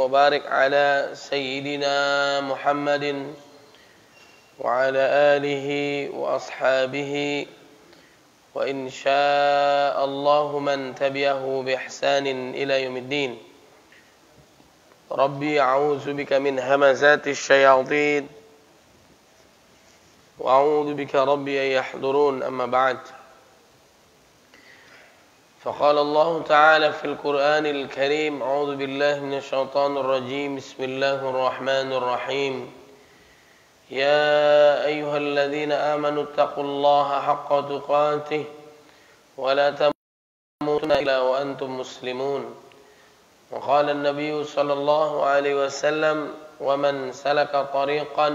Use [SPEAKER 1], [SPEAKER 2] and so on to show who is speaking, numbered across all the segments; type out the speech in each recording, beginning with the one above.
[SPEAKER 1] وبارك على سيدنا محمد وعلى آله وأصحابه وإن شاء الله من تبعه بإحسان إلى يوم الدين. ربي أعوذ بك من همزات الشياطين وأعوذ بك ربي أن يحضرون. أما بعد، فقال الله تعالى في القرآن الكريم: أعوذ بالله من الشيطان الرجيم. بسم الله الرحمن الرحيم. يا أيها الذين آمنوا اتقوا الله حق تقاته ولا تموتن إلا وأنتم مسلمون. وقال النبي صلى الله عليه وسلم: ومن سلك طريقا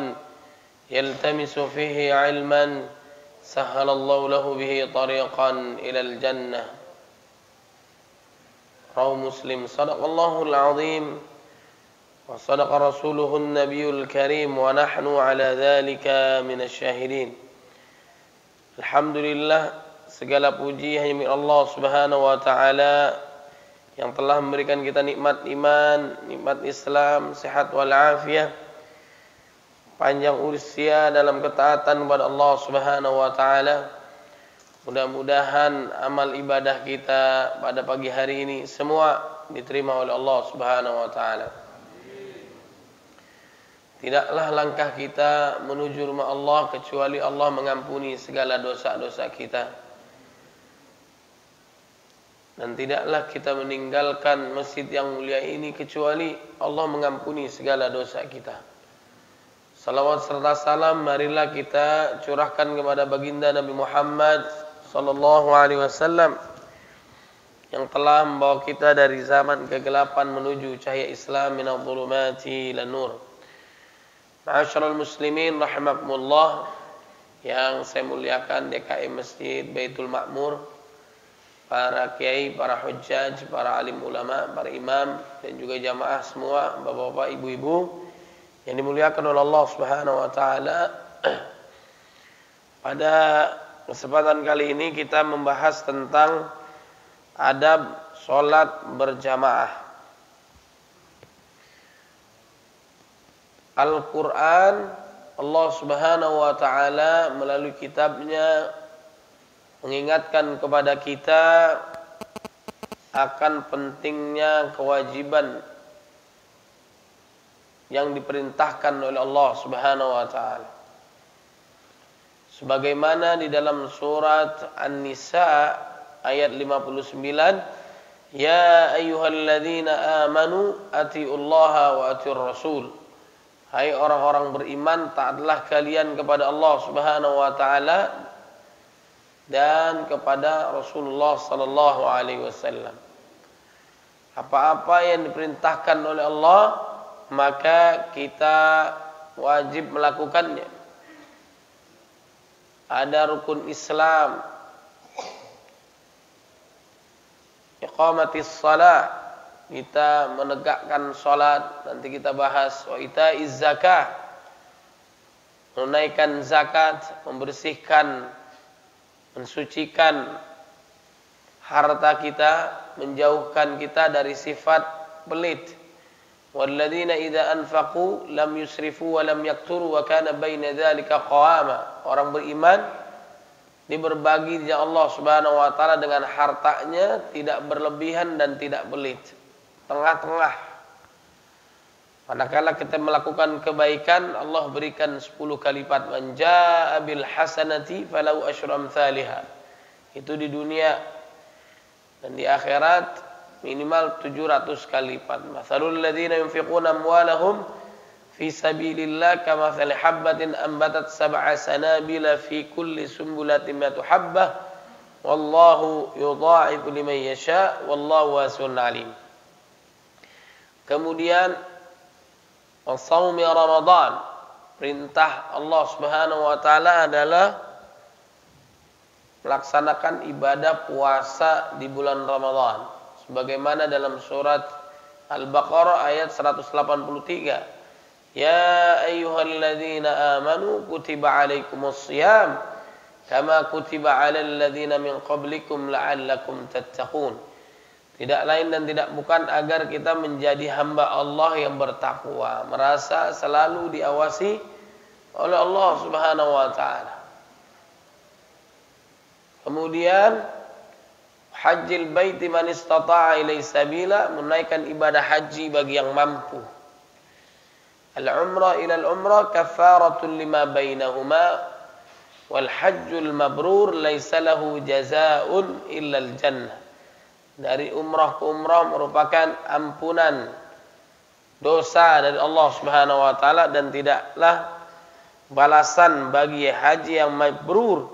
[SPEAKER 1] يلتمس فيه علما سهل الله له به طريقا إلى الجنة. رواه مسلم. صدق الله العظيم وصدق رسوله النبي الكريم ونحن على ذلك من الشاهدين. Alhamdulillah, segala puji hanya milik Allah Subhanahu wa taala yang telah memberikan kita nikmat iman, nikmat Islam, sehat wal afiyah, panjang usia dalam ketaatan kepada Allah Subhanahu wa taala. Mudah-mudahan amal ibadah kita pada pagi hari ini semua diterima oleh Allah Subhanahu wa taala. Tidaklah langkah kita menuju rumah Allah kecuali Allah mengampuni segala dosa-dosa kita. Dan tidaklah kita meninggalkan masjid yang mulia ini kecuali Allah mengampuni segala dosa kita. Salawat serta salam marilah kita curahkan kepada baginda Nabi Muhammad sallallahu alaihi wasallam yang telah membawa kita dari zaman kegelapan menuju cahaya Islam minadh dhulumati ilan nur. Ma'asyiral muslimin rahimakumullah, yang saya muliakan DKM Masjid Baitul Ma'mur, para kiai, para hujjaj, para alim ulama, para imam dan juga jamaah semua, bapak-bapak, ibu-ibu yang dimuliakan oleh Allah Subhanahu wa taala. Pada kesempatan kali ini kita membahas tentang adab sholat berjamaah. Al-Quran, Allah Subhanahu wa ta'ala melalui kitabnya mengingatkan kepada kita akan pentingnya kewajiban yang diperintahkan oleh Allah Subhanahu wa ta'ala. Sebagaimana di dalam surat An-Nisa ayat 59, Ya ayyuhalladzina amanu atiullaha wa atiur rasul. Hai orang-orang beriman, taatlah kalian kepada Allah Subhanahu wa taala dan kepada Rasulullah sallallahu alaihi wasallam. Apa-apa yang diperintahkan oleh Allah, maka kita wajib melakukannya. Ada rukun Islam, iqamatis shalah, kita menegakkan salat, nanti kita bahas. Wa itaiz zakah, menunaikan zakat, membersihkan, mensucikan harta kita, menjauhkan kita dari sifat pelit. Walladzina idza anfaqu lam yusrifu wa lam yaqturu wa kana baina dzalika qawama. Orang beriman dia berbagi di Allah Subhanahu wa taala dengan hartanya, tidak berlebihan dan tidak pelit, tengah-tengah. Manakala kita melakukan kebaikan, Allah berikan 10 kali lipat. Man jaa bil hasanati falahu asyru amsalihha. Itu di dunia, dan di akhirat minimal 700 kali lipat. Matsalul ladzina yunfiquna amwalahum fi sabilillah kamatsali habbatin ambatat sab'a sanabila fi kulli sumbulatin mi'atu habbah wallahu yudha'ifu liman yasha wallahu wasi'un 'alim. Kemudian shaumi Ramadan, perintah Allah Subhanahu wa taala adalah melaksanakan ibadah puasa di bulan Ramadan sebagaimana dalam surat Al-Baqarah ayat 183. Ya ayyuhalladzina amanu kutiba alaikumus shiyam kama kutiba alal ladzina min qablikum la'allakum tattaqun. Tidak lain dan tidak bukan agar kita menjadi hamba Allah yang bertakwa, merasa selalu diawasi oleh Allah Subhanahu wa taala. Kemudian hajjil baiti man istata'a ilaihi sabila, menunaikan ibadah haji bagi yang mampu. Al-umrah ila al-umrah kafaratun lima bainahuma wal hajjul mabrur laisa lahu jazaa'un illa al-jannah. Dari umrah ke umrah merupakan ampunan dosa dari Allah Subhanahu wa taala dan tidaklah balasan bagi haji yang mabrur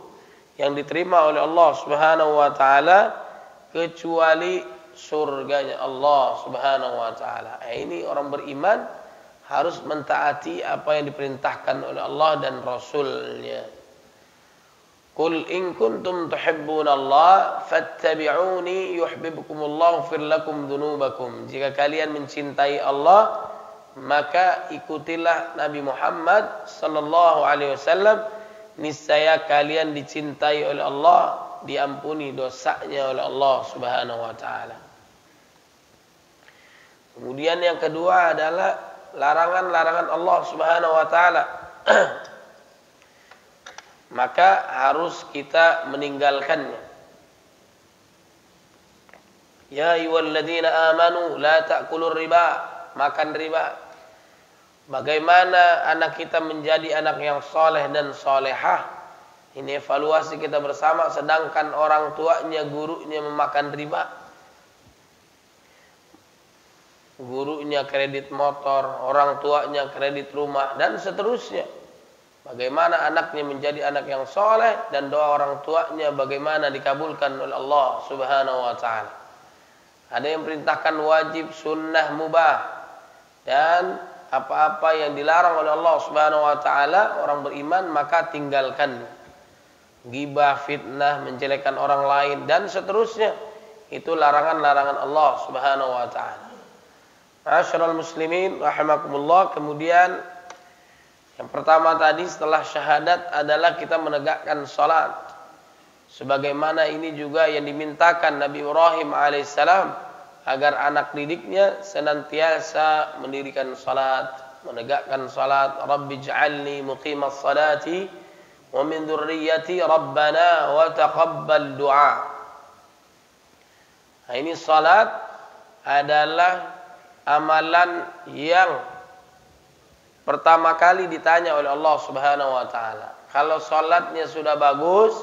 [SPEAKER 1] yang diterima oleh Allah Subhanahu wa taala kecuali surganya Allah Subhanahu wa taala. Ini orang beriman harus mentaati apa yang diperintahkan oleh Allah dan Rasul-Nya. Qul in kuntum tuhibbunallaha fattabi'uni yuhibbukumullahu yaghfir lakum dzunubakum. Jika kalian mencintai Allah, maka ikutilah Nabi Muhammad sallallahu alaihi wasallam, niscaya kalian dicintai oleh Allah, diampuni dosanya oleh Allah Subhanahu wa taala. Kemudian yang kedua adalah larangan-larangan Allah Subhanahu wa taala. Maka harus kita meninggalkannya. Ya ayyuhalladzina amanu la ta'kulur riba, makan riba. Bagaimana anak kita menjadi anak yang soleh dan solehah? Ini evaluasi kita bersama, sedangkan orang tuanya, gurunya memakan riba. Gurunya kredit motor, orang tuanya kredit rumah, dan seterusnya. Bagaimana anaknya menjadi anak yang soleh dan doa orang tuanya bagaimana dikabulkan oleh Allah Subhanahu wa taala. Ada yang perintahkan wajib, sunnah, mubah, dan apa-apa yang dilarang oleh Allah Subhanahu wa taala, orang beriman maka tinggalkan. Ghibah, fitnah, menjelekkan orang lain dan seterusnya, itu larangan-larangan Allah Subhanahu wa taala. Ma'asyiral muslimin rahimakumullah. Kemudian yang pertama tadi setelah syahadat adalah kita menegakkan salat. Sebagaimana ini juga yang dimintakan Nabi Ibrahim alaihissalam agar anak didiknya senantiasa mendirikan salat, menegakkan salat. Rabbi ij'alni muqimas salati wa min dzurriyyati rabbana wa taqabbal du'a. Nah, ini salat adalah amalan yang pertama kali ditanya oleh Allah Subhanahu wa taala. Kalau salatnya sudah bagus,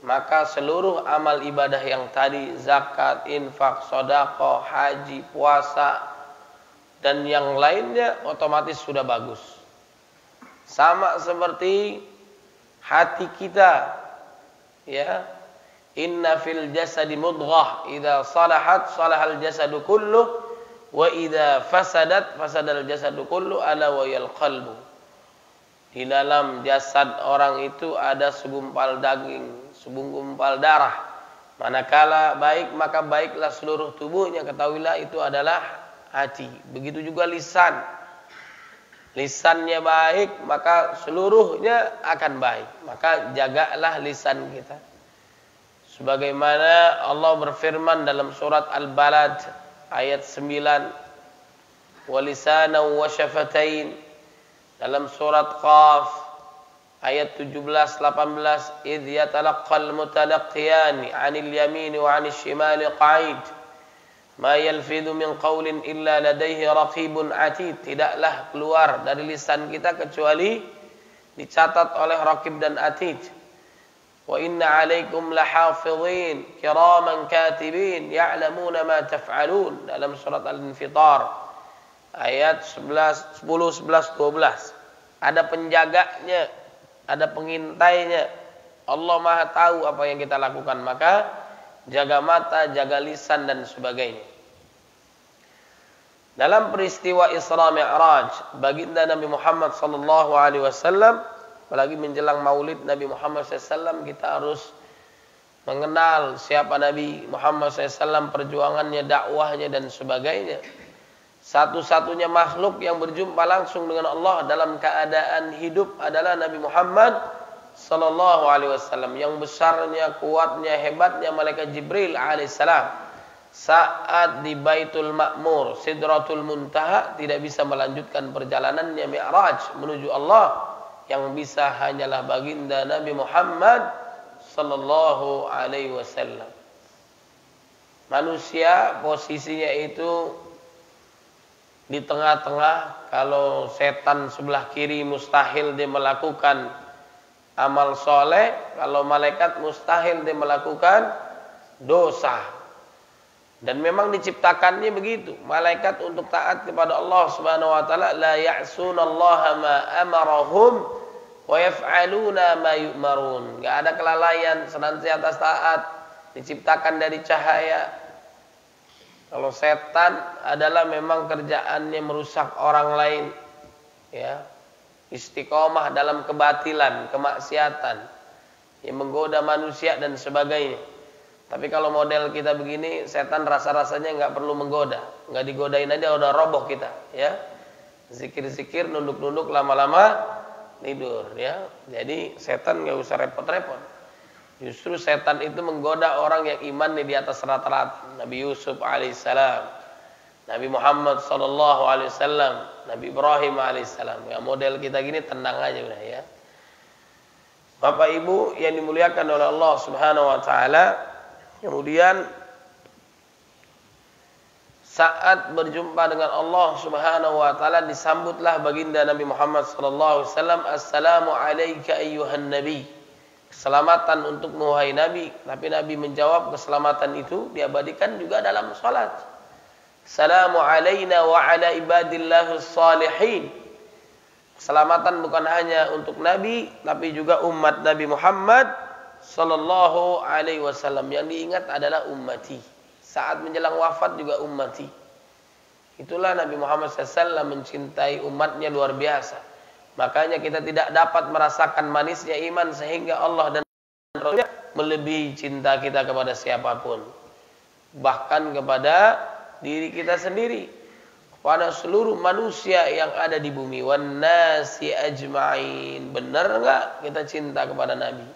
[SPEAKER 1] maka seluruh amal ibadah yang tadi, zakat, infak, sedekah, haji, puasa dan yang lainnya otomatis sudah bagus. Sama seperti hati kita, ya. Inna fil jasadi mudghah, idza salahat salahal jasadu kulluh wa idza fasadat fasadal jasadu kullu ala wa yal qalbu. Di dalam jasad orang itu ada segumpal daging, segumpal darah. Manakala baik maka baiklah seluruh tubuhnya, ketahuilah itu adalah hati. Begitu juga lisan. Lisannya baik maka seluruhnya akan baik. Maka jagalah lisan kita. Sebagaimana Allah berfirman dalam surat Al-Balad ayat 9, walisanan wa syafatain. Dalam surat Qaf ayat 17-18, idh yatalaqqal mutalaqqiyani 'anil yamini wa 'anil shimali qa'id ma yalfidhu min qawlin illa ladayhi raqibun 'atid. Tidaklah keluar dari lisan kita kecuali dicatat oleh raqib dan atid. Wa inna 'alaikum lahafidhin kiraman katibin ya'lamuna ma taf'alun. Dalam surat Al-Infitar ayat 10, 11, 12. Ada penjaganya, ada pengintainya. Allah Maha tahu apa yang kita lakukan, maka jaga mata, jaga lisan dan sebagainya. Dalam peristiwa Isra Mi'raj, baginda Nabi Muhammad sallallahu alaihi wasallam, apalagi menjelang Maulid Nabi Muhammad SAW, kita harus mengenal siapa Nabi Muhammad SAW, perjuangannya, dakwahnya dan sebagainya. Satu-satunya makhluk yang berjumpa langsung dengan Allah dalam keadaan hidup adalah Nabi Muhammad sallallahu alaihi wasallam. Yang besarnya, kuatnya, hebatnya malaikat Jibril alaihissalam. saat di Baitul Ma'mur, Sidratul Muntaha, tidak bisa melanjutkan perjalanannya Mi'raj menuju Allah, yang bisa hanyalah baginda Nabi Muhammad sallallahu alaihi wasallam. Manusia posisinya itu di tengah-tengah. Kalau setan sebelah kiri mustahil dia melakukan amal soleh, kalau malaikat mustahil dia melakukan dosa. Dan memang diciptakannya begitu, malaikat untuk taat kepada Allah Subhanahu wa taala, la ya'sunallaha ma amarahum wa yaf'aluna ma yu'marun. Enggak ada kelalaian, senantiasa taat, diciptakan dari cahaya. Kalau setan adalah memang kerjaannya merusak orang lain, ya, istiqomah dalam kebatilan, kemaksiatan, yang menggoda manusia dan sebagainya. Tapi kalau model kita begini, setan rasa-rasanya nggak perlu menggoda, nggak digodain aja udah roboh kita, ya. Zikir-zikir, nunduk-nunduk, lama-lama tidur, ya. Jadi setan nggak usah repot-repot. Justru setan itu menggoda orang yang imannya di atas rata-rata. Nabi Yusuf alaihissalam, Nabi Muhammad sallallahu alaihi wasallam, Nabi Ibrahim alaihissalam. Ya, model kita gini tenang aja udah, ya. Bapak Ibu yang dimuliakan oleh Allah Subhanahu wa taala, kemudian saat berjumpa dengan Allah Subhanahu wa taala disambutlah baginda Nabi Muhammad sallallahu alaihi wasallam, "Assalamu alayka ayyuhan nabi." Keselamatan untukmu wahai Nabi. Tapi Nabi menjawab, keselamatan itu diabadikan juga dalam salat. Assalamu alayna wa ala ibadillahis salihin. Keselamatan bukan hanya untuk Nabi, tapi juga umat Nabi Muhammad sallallahu alaihi wasallam. Yang diingat adalah ummati. Saat menjelang wafat juga ummati. Itulah Nabi Muhammad SAW mencintai umatnya luar biasa. Makanya kita tidak dapat merasakan manisnya iman sehingga Allah dan Rasulnya melebihi cinta kita kepada siapapun. Bahkan kepada diri kita sendiri, kepada seluruh manusia yang ada di bumi. Wan nasi ajma'in. Benar enggak kita cinta kepada Nabi?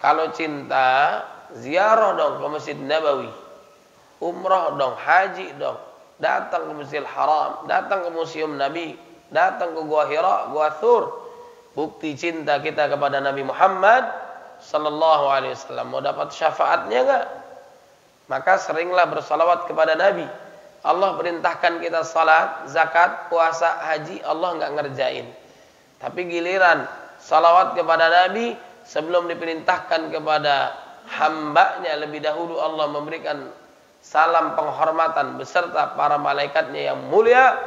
[SPEAKER 1] Kalau cinta, ziarah dong ke Masjid Nabawi, umrah dong, haji dong, datang ke Masjidil Haram, datang ke Museum Nabi, datang ke Gua Hira, Gua Thur. Bukti cinta kita kepada Nabi Muhammad sallallahu alaihi wasallam. Mau dapat syafaatnya enggak? Maka seringlah bersalawat kepada Nabi. Allah perintahkan kita salat, zakat, puasa, haji, Allah enggak ngerjain. Tapi giliran salawat kepada Nabi, sebelum diperintahkan kepada hambanya, lebih dahulu Allah memberikan salam penghormatan beserta para malaikatnya yang mulia.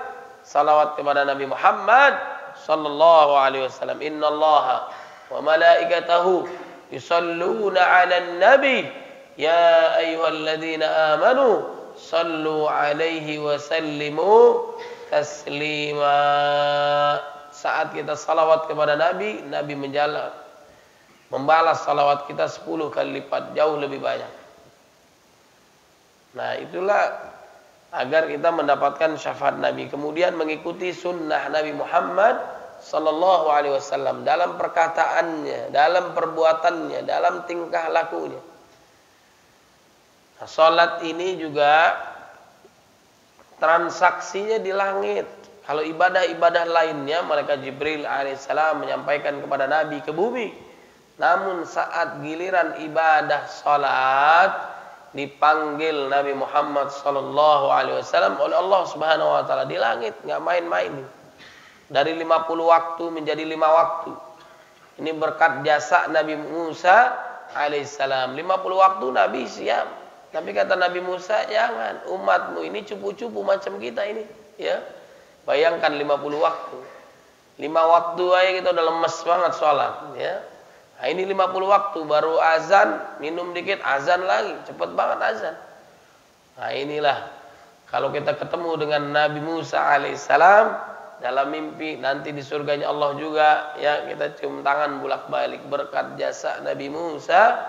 [SPEAKER 1] Salawat kepada Nabi Muhammad sallallahu alaihi wasallam. Innallaha wa malaikatahu yusalluna 'alan nabi ya ayyuhalladzina amanu sallu 'alaihi wa sallimu taslima. Saat kita salawat kepada Nabi, Nabi membalas salawat kita 10 kali lipat, jauh lebih banyak. Nah, itulah agar kita mendapatkan syafaat Nabi. Kemudian mengikuti sunnah Nabi Muhammad sallallahu alaihi wasallam dalam perkataannya, dalam perbuatannya, dalam tingkah lakunya. Nah, salat ini juga transaksinya di langit. Kalau ibadah-ibadah lainnya, malaikat Jibril alaihissalam menyampaikan kepada Nabi ke bumi. Namun saat giliran ibadah salat, dipanggil Nabi Muhammad sallallahu alaihi wasallam oleh Allah Subhanahu wa taala di langit, enggak main-main. Dari 50 waktu menjadi 5 waktu. Ini berkat jasa Nabi Musa alaihissalam. 50 waktu Nabi siap. Tapi kata Nabi Musa, jangan, umatmu ini cupu-cupu macam kita ini, ya. Bayangkan 50 waktu. 5 waktu aja kita udah lemes banget sholat, ya. Nah, ini 50 waktu, baru azan, minum dikit, azan lagi, cepet banget azan. Nah, inilah kalau kita ketemu dengan Nabi Musa alaihissalam dalam mimpi, nanti di surganya Allah juga, ya, kita cium tangan bolak-balik berkat jasa Nabi Musa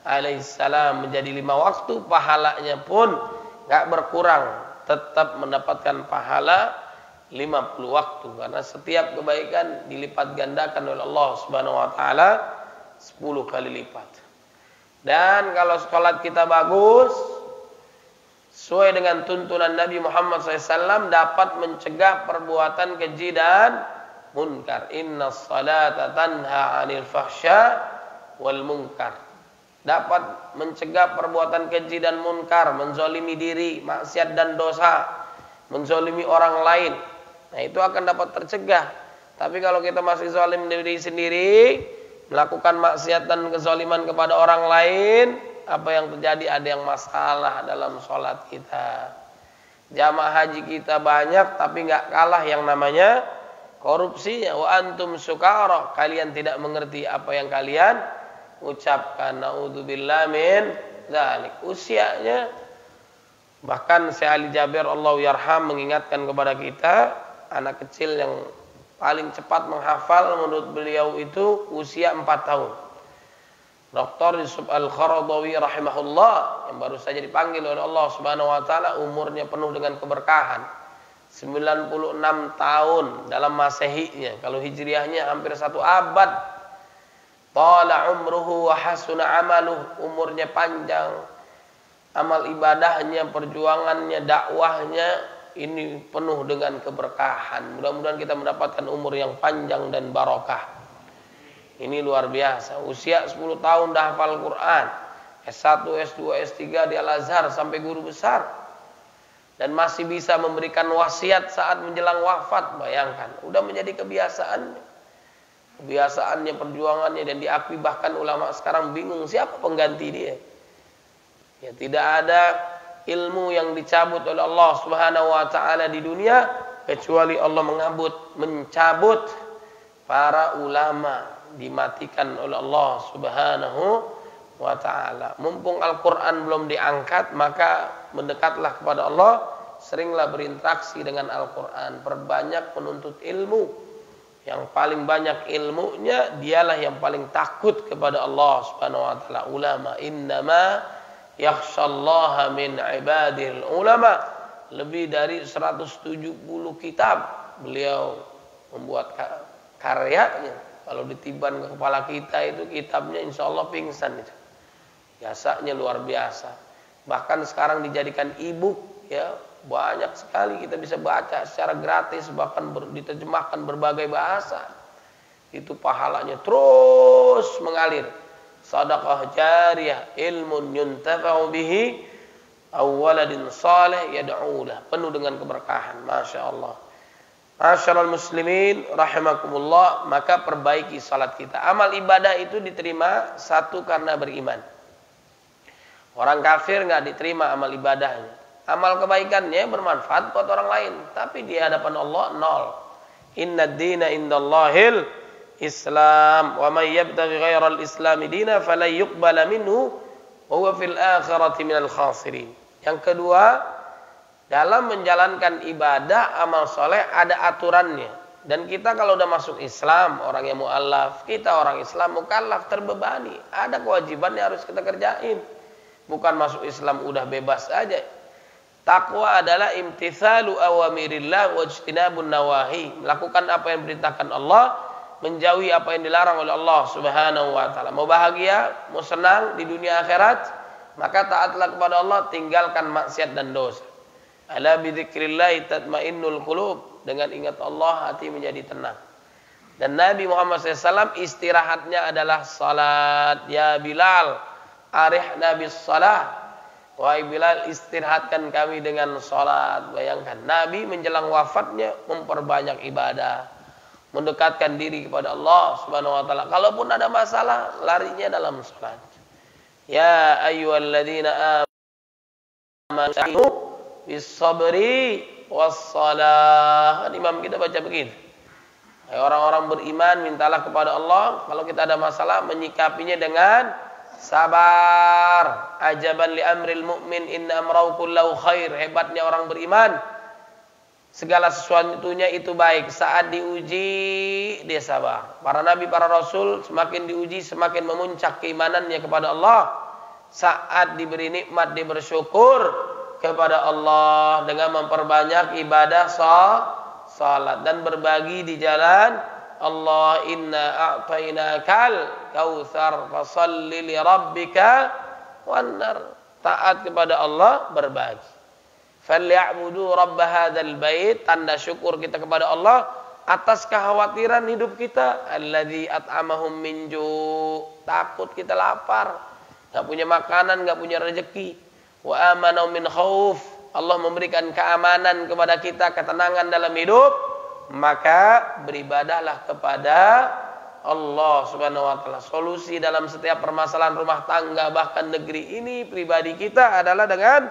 [SPEAKER 1] alaihissalam menjadi 5 waktu, pahalanya pun gak berkurang, tetap mendapatkan pahala 50 waktu, karena setiap kebaikan dilipat gandakan oleh Allah Subhanahu wa taala 10 kali lipat. Dan kalau sholat kita bagus, sesuai dengan tuntunan Nabi Muhammad SAW dapat mencegah perbuatan keji dan munkar. Innas salata tanha 'anil fahsya wal munkar. Dapat mencegah perbuatan keji dan munkar, menzalimi diri, maksiat dan dosa, menzalimi orang lain. Nah, itu akan dapat tercegah. Tapi kalau kita masih zalim diri sendiri, melakukan maksiat dan kezaliman kepada orang lain, apa yang terjadi? Ada yang masalah dalam sholat kita. Jamaah haji kita banyak, tapi nggak kalah yang namanya korupsi. Wa antum sukara, kalian tidak mengerti apa yang kalian ucapkan. Naudzubillah min dzalik. Usianya, bahkan Syekh Ali Jabir Allahu yarham mengingatkan kepada kita, anak kecil yang paling cepat menghafal menurut beliau itu usia 4 tahun. Dr. Yusuf Al-Qaradawi rahimahullah yang baru saja dipanggil oleh Allah Subhanahu wa taala, umurnya penuh dengan keberkahan. 96 tahun dalam Masehinya, kalau Hijriahnya hampir 1 abad. Tala umruhu wa hasuna amaluh, umurnya panjang. Amal ibadahnya, perjuangannya, dakwahnya ini penuh dengan keberkahan. Mudah-mudahan kita mendapatkan umur yang panjang dan barokah. Ini luar biasa. Usia 10 tahun dah hafal Quran. S1, S2, S3 di Al-Azhar sampai guru besar. Dan masih bisa memberikan wasiat saat menjelang wafat. Bayangkan, udah menjadi kebiasaannya. Kebiasaannya, perjuangannya, dan diakui bahkan ulama sekarang bingung siapa pengganti dia. Ya, tidak ada ilmu yang dicabut oleh Allah Subhanahu wa taala di dunia kecuali Allah mencabut para ulama, dimatikan oleh Allah Subhanahu wa taala. Mumpung Al-Qur'an belum diangkat, maka mendekatlah kepada Allah, seringlah berinteraksi dengan Al-Qur'an, perbanyak menuntut ilmu. Yang paling banyak ilmunya dialah yang paling takut kepada Allah Subhanahu wa taala. Ulama, innama yakhshallaha min ibadil ulama. Lebih dari 170 kitab beliau membuat karyanya. Kalau ditiban ke kepala kita itu kitabnya insya Allah pingsan itu. Jasanya luar biasa. Bahkan sekarang dijadikan e-book, ya, banyak sekali kita bisa baca secara gratis, bahkan diterjemahkan berbagai bahasa. Itu pahalanya terus mengalir. Sadaqah jariyah, ilmun yuntafa'u bihi, awaladin salih yad'ulah, penuh dengan keberkahan. Masya Allah. Masyarul muslimin rahimakumullah. Maka perbaiki salat kita. Amal ibadah itu diterima satu karena beriman. Orang kafir nggak diterima amal ibadahnya. Amal kebaikannya bermanfaat buat orang lain, tapi di hadapan Allah nol. Inna dina indallahil Islam, wa may yabtaghi ghairal islami dina falan yuqbala minhu wa huwa fil akhirati minal khasirin. Yang kedua, dalam menjalankan ibadah amal soleh ada aturannya. Dan kita kalau udah masuk Islam, orang yang mu'allaf, kita orang Islam mukallaf, terbebani, ada kewajiban yang harus kita kerjain. Bukan masuk Islam udah bebas aja. Takwa adalah imtithalu awamirillah wajtinabun nawahi, melakukan apa yang diperintahkan Allah, menjauhi apa yang dilarang oleh Allah Subhanahu wa taala. Mau bahagia, mau senang di dunia akhirat, maka taatlah kepada Allah, tinggalkan maksiat dan dosa. Ala bidzikrillah tatmainnul qulub, dengan ingat Allah hati menjadi tenang. Dan Nabi Muhammad SAW istirahatnya adalah salat. Ya Bilal, arihna bis salat. Wahai Bilal, istirahatkan kami dengan salat. Bayangkan, Nabi menjelang wafatnya memperbanyak ibadah, mendekatkan diri kepada Allah Subhanahu wa taala. Kalaupun ada masalah, larinya dalam salat. Ya ayyuhalladzina amanu bis-sabri was-salah. Imam kita baca begitu. Hai orang-orang beriman, mintalah kepada Allah kalau kita ada masalah, menyikapinya dengan sabar. Ajaban li amril mu'min inna amrahu kullahu khair. Hebatnya orang beriman, segala sesuatunya itu baik. Saat diuji dia sabar. Para nabi, para rasul semakin diuji semakin memuncak keimanannya kepada Allah. Saat diberi nikmat dia bersyukur kepada Allah dengan memperbanyak ibadah salat dan berbagi di jalan Allah. Inna a'tainakal kautsar fasholli li rabbika wanhar. Taat kepada Allah, berbagi. Falyabudu rabb hadzal bait, tanda syukur kita kepada Allah atas kekhawatiran hidup kita. Alladzi at'amahum min ju', takut kita lapar, enggak punya makanan, enggak punya rezeki. Wa amanahum min khauf, Allah memberikan keamanan kepada kita, ketenangan dalam hidup. Maka beribadahlah kepada Allah Subhanahu wa taala. Solusi dalam setiap permasalahan rumah tangga, bahkan negeri ini, pribadi kita adalah dengan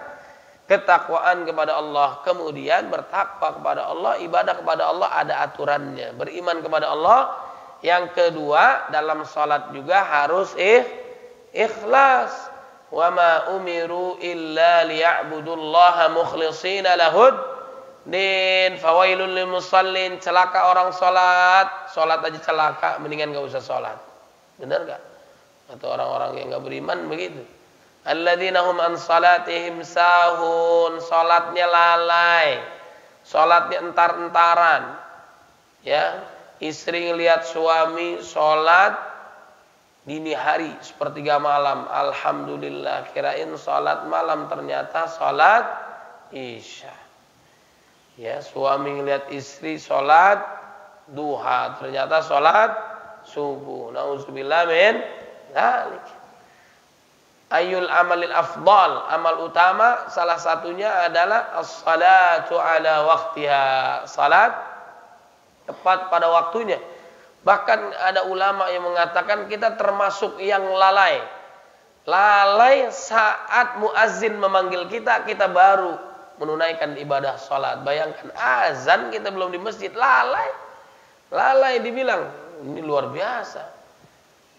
[SPEAKER 1] ketakwaan kepada Allah, kemudian bertakwa kepada Allah, ibadah kepada Allah ada aturannya, beriman kepada Allah. Yang kedua, dalam salat juga harus ikhlas. Wa ma umiru illa liya'budullaha mukhlishina lahud din fawailul lil musallin. Celaka orang salat aja celaka, mendingan enggak usah salat. Benar enggak? Atau orang-orang yang enggak beriman begitu. Alladzina hum an salatihim sahun, salatnya lalai, salatnya entar-entaran. Ya, istri ngelihat suami salat dini hari sepertiga malam, alhamdulillah, kirain salat malam, ternyata salat isya. Ya, suami ngelihat istri salat duha, ternyata salat subuh. Nauzubillah min dzalik. Ayyul amalil afdal, amal utama salah satunya adalah as-salatu ala waqtiha, salat tepat pada waktunya. Bahkan ada ulama yang mengatakan kita termasuk yang lalai. Lalai saat muazzin memanggil kita, kita baru menunaikan ibadah salat. Bayangkan azan kita belum di masjid, lalai. Lalai dibilang, ini luar biasa.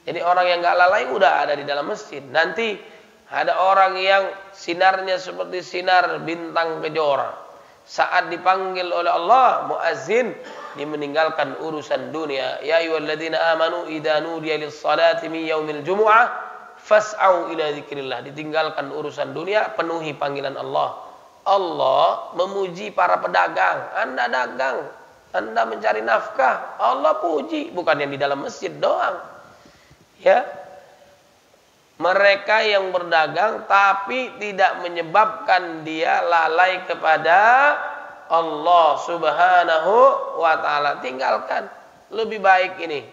[SPEAKER 1] Jadi orang yang gak lalai udah ada di dalam masjid. Nanti ada orang yang sinarnya seperti sinar bintang kejora. Saat dipanggil oleh Allah, muazzin, dia meninggalkan urusan dunia. Ya ayyuhalladzina amanu idza nudiya lis-salati min yaumil jumu'ah fas'au ila dzikrillah. Ditinggalkan urusan dunia, penuhi panggilan Allah. Allah memuji para pedagang. Anda dagang, Anda mencari nafkah, Allah puji, bukan yang di dalam masjid doang. Ya, mereka yang berdagang tapi tidak menyebabkan dia lalai kepada Allah Subhanahu wa taala, tinggalkan. Lebih baik ini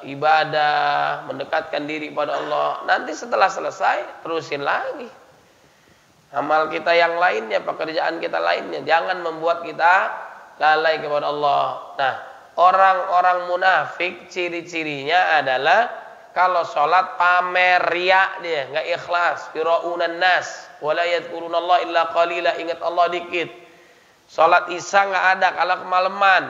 [SPEAKER 1] ibadah, mendekatkan diri pada Allah. Nanti setelah selesai terusin lagi amal kita yang lainnya, pekerjaan kita lainnya. Jangan membuat kita lalai kepada Allah. Nah, orang-orang munafik ciri-cirinya adalah kalau sholat pamer, riya dia, enggak ikhlas, firaunan nas, wala yadhkurunallaha illa qalila, ingat Allah dikit. Sholat isya enggak ada kalau kemalaman,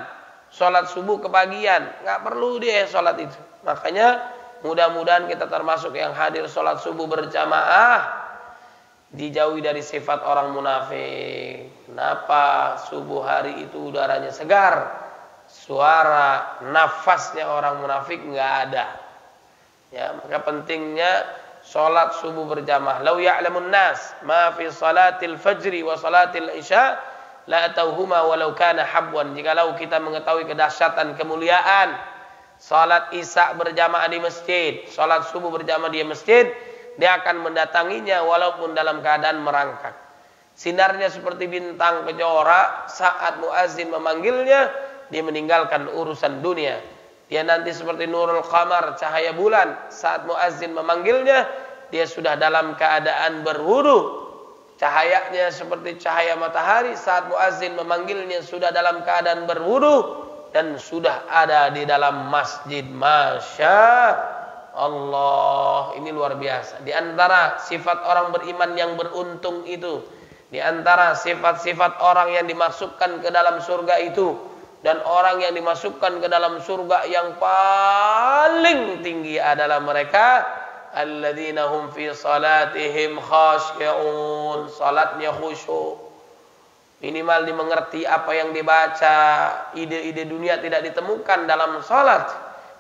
[SPEAKER 1] sholat subuh kepagian, enggak perlu dia sholat itu. Makanya mudah-mudahan kita termasuk yang hadir sholat subuh berjamaah, dijauhi dari sifat orang munafik. Kenapa? Subuh hari itu udaranya segar, suara nafasnya orang munafik enggak ada. Ya, maka pentingnya sholat subuh berjamaah. Lau ya'lamun nas ma fi salatil fajri wa salatil isya la atauhuma walau kana habwan. Jikalau kita mengetahui kedahsyatan, kemuliaan salat isya berjamaah di masjid, salat subuh berjamaah di masjid, dia akan mendatanginya walaupun dalam keadaan merangkak. Sinarnya seperti bintang kejora, saat muazzin memanggilnya, dia meninggalkan urusan dunia. Dia nanti seperti nurul qamar, cahaya bulan, saat muazzin memanggilnya, dia sudah dalam keadaan berwudu. Cahayanya seperti cahaya matahari, saat muazzin memanggilnya sudah dalam keadaan berwudu dan sudah ada di dalam masjid. Masya Allah, ini luar biasa. Di antara sifat orang beriman yang beruntung itu, di antara sifat-sifat orang yang dimasukkan ke dalam surga itu, dan orang yang dimasukkan ke dalam surga yang paling tinggi adalah mereka alladzina hum fi salatihim khashi'un, salatnya khusyuk, minimal dimengerti apa yang dibaca, ide-ide dunia tidak ditemukan dalam salat.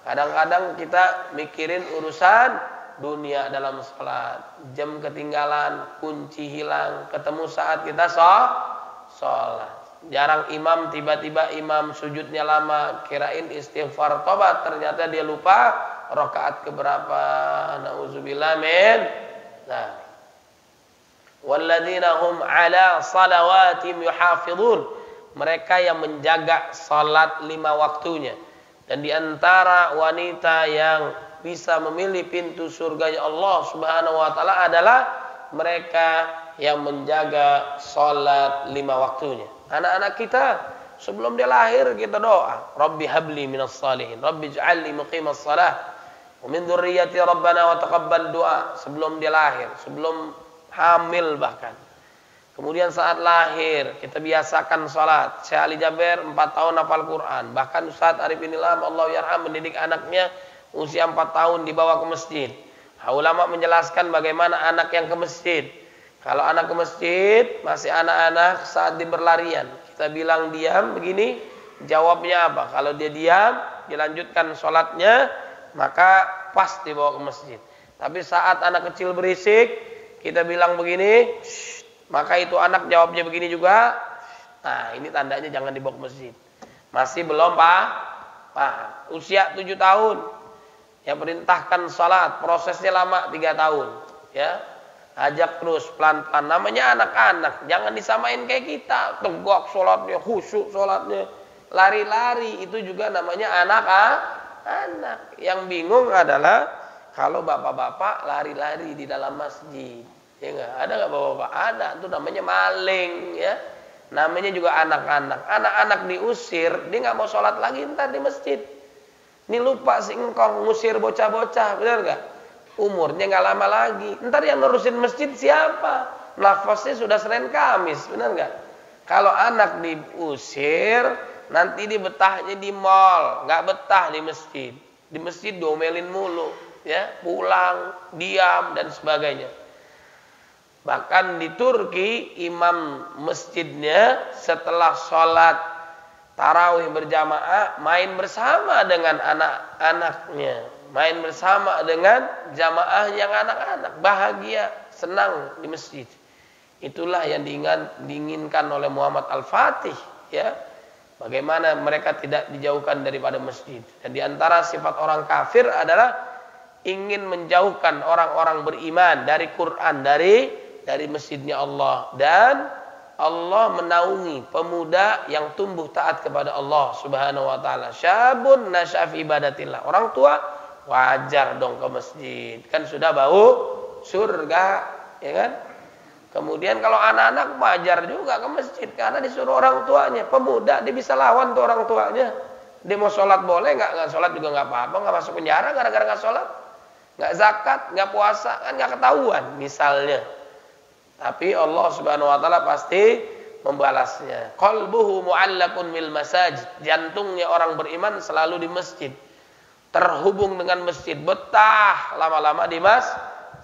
[SPEAKER 1] Kadang-kadang kita mikirin urusan dunia dalam salat, jam ketinggalan, kunci hilang, ketemu saat kita salat. Jarang imam tiba-tiba imam sujudnya lama, kirain istighfar tobat, ternyata dia lupa rakaat keberapa. Nauzubillah min. Nah, walladzina hum ala salawatihim yuhafizun, mereka yang menjaga salat 5 waktunya. Dan di antara wanita yang bisa memilih pintu surganya Allah Subhanahu wa taala adalah mereka yang menjaga salat 5 waktunya. Anak-anak kita sebelum dia lahir kita doa, Rabbi habli minas salihin, Rabbi ij'alni muqimas shalah wa min dzurriyyati rabbana wa taqabbal du'a. Sebelum dia lahir, sebelum hamil bahkan. Kemudian saat lahir kita biasakan salat. Syekh Ali Jaber 4 tahun hafal Quran. Bahkan Ustaz Arifin Ilham Allah yarham mendidik anaknya usia 4 tahun dibawa ke masjid. Ulama menjelaskan bagaimana anak yang ke masjid. Kalau anak ke masjid masih anak-anak saat di berlarian, kita bilang diam begini, jawabnya apa? Kalau dia diam, dilanjutkan sholatnya, maka pas dibawa ke masjid. Tapi saat anak kecil berisik, kita bilang begini, maka itu anak jawabnya begini juga. Nah, ini tandanya jangan dibawa ke masjid. Masih belum paham. Usia 7 tahun, yang perintahkan salat, prosesnya lama 3 tahun. Ya, ajak terus pelan-pelan. Namanya anak-anak, jangan disamain kayak kita. Tegak salatnya, khusyuk salatnya, lari-lari, itu juga namanya anak. Yang bingung adalah kalau bapak-bapak lari-lari di dalam masjid. Ya enggak? Ada enggak bapak-bapak? Ada, itu namanya maling ya. Namanya juga anak-anak. Anak-anak diusir, dia enggak mau sholat lagi ntar di masjid. Ini lupa si engkong ngusir bocah-bocah, benar enggak? Umurnya enggak lama lagi. Ntar yang nerusin masjid siapa? Nafasnya sudah Senin Kamis, benar enggak? Kalau anak diusir, nanti dia betahnya di mall, enggak betah di masjid. Di masjid diomelin mulu, ya, pulang, diam dan sebagainya. Bahkan di Turki imam masjidnya setelah sholat tarawih berjamaah main bersama dengan anak-anaknya, main bersama dengan jamaah yang anak-anak, bahagia, senang di masjid. Itulah yang diinginkan oleh Muhammad Al-Fatih, ya. Bagaimana mereka tidak dijauhkan daripada masjid. Dan di antara sifat orang kafir adalah ingin menjauhkan orang-orang beriman dari Quran, dari masjidnya Allah. Dan Allah menaungi pemuda yang tumbuh taat kepada Allah Subhanahu wa taala. Syabun nasya'a fi ibadatillah. Orang tua wajar dong ke masjid. Kan sudah bau surga, ya kan? Kemudian kalau anak-anak wajar juga ke masjid karena disuruh orang tuanya. Pemuda dia bisa lawan tuh orang tuanya. Dia mau sholat boleh, nggak sholat juga nggak apa-apa, nggak masuk penjara gara-gara nggak sholat, nggak zakat, nggak puasa, kan nggak ketahuan misalnya. Tapi Allah Subhanahu wa taala pasti membalasnya. Qalbuhu mu'allaqun bil masajid. Jantungnya orang beriman selalu di masjid. Terhubung dengan masjid, betah lama-lama di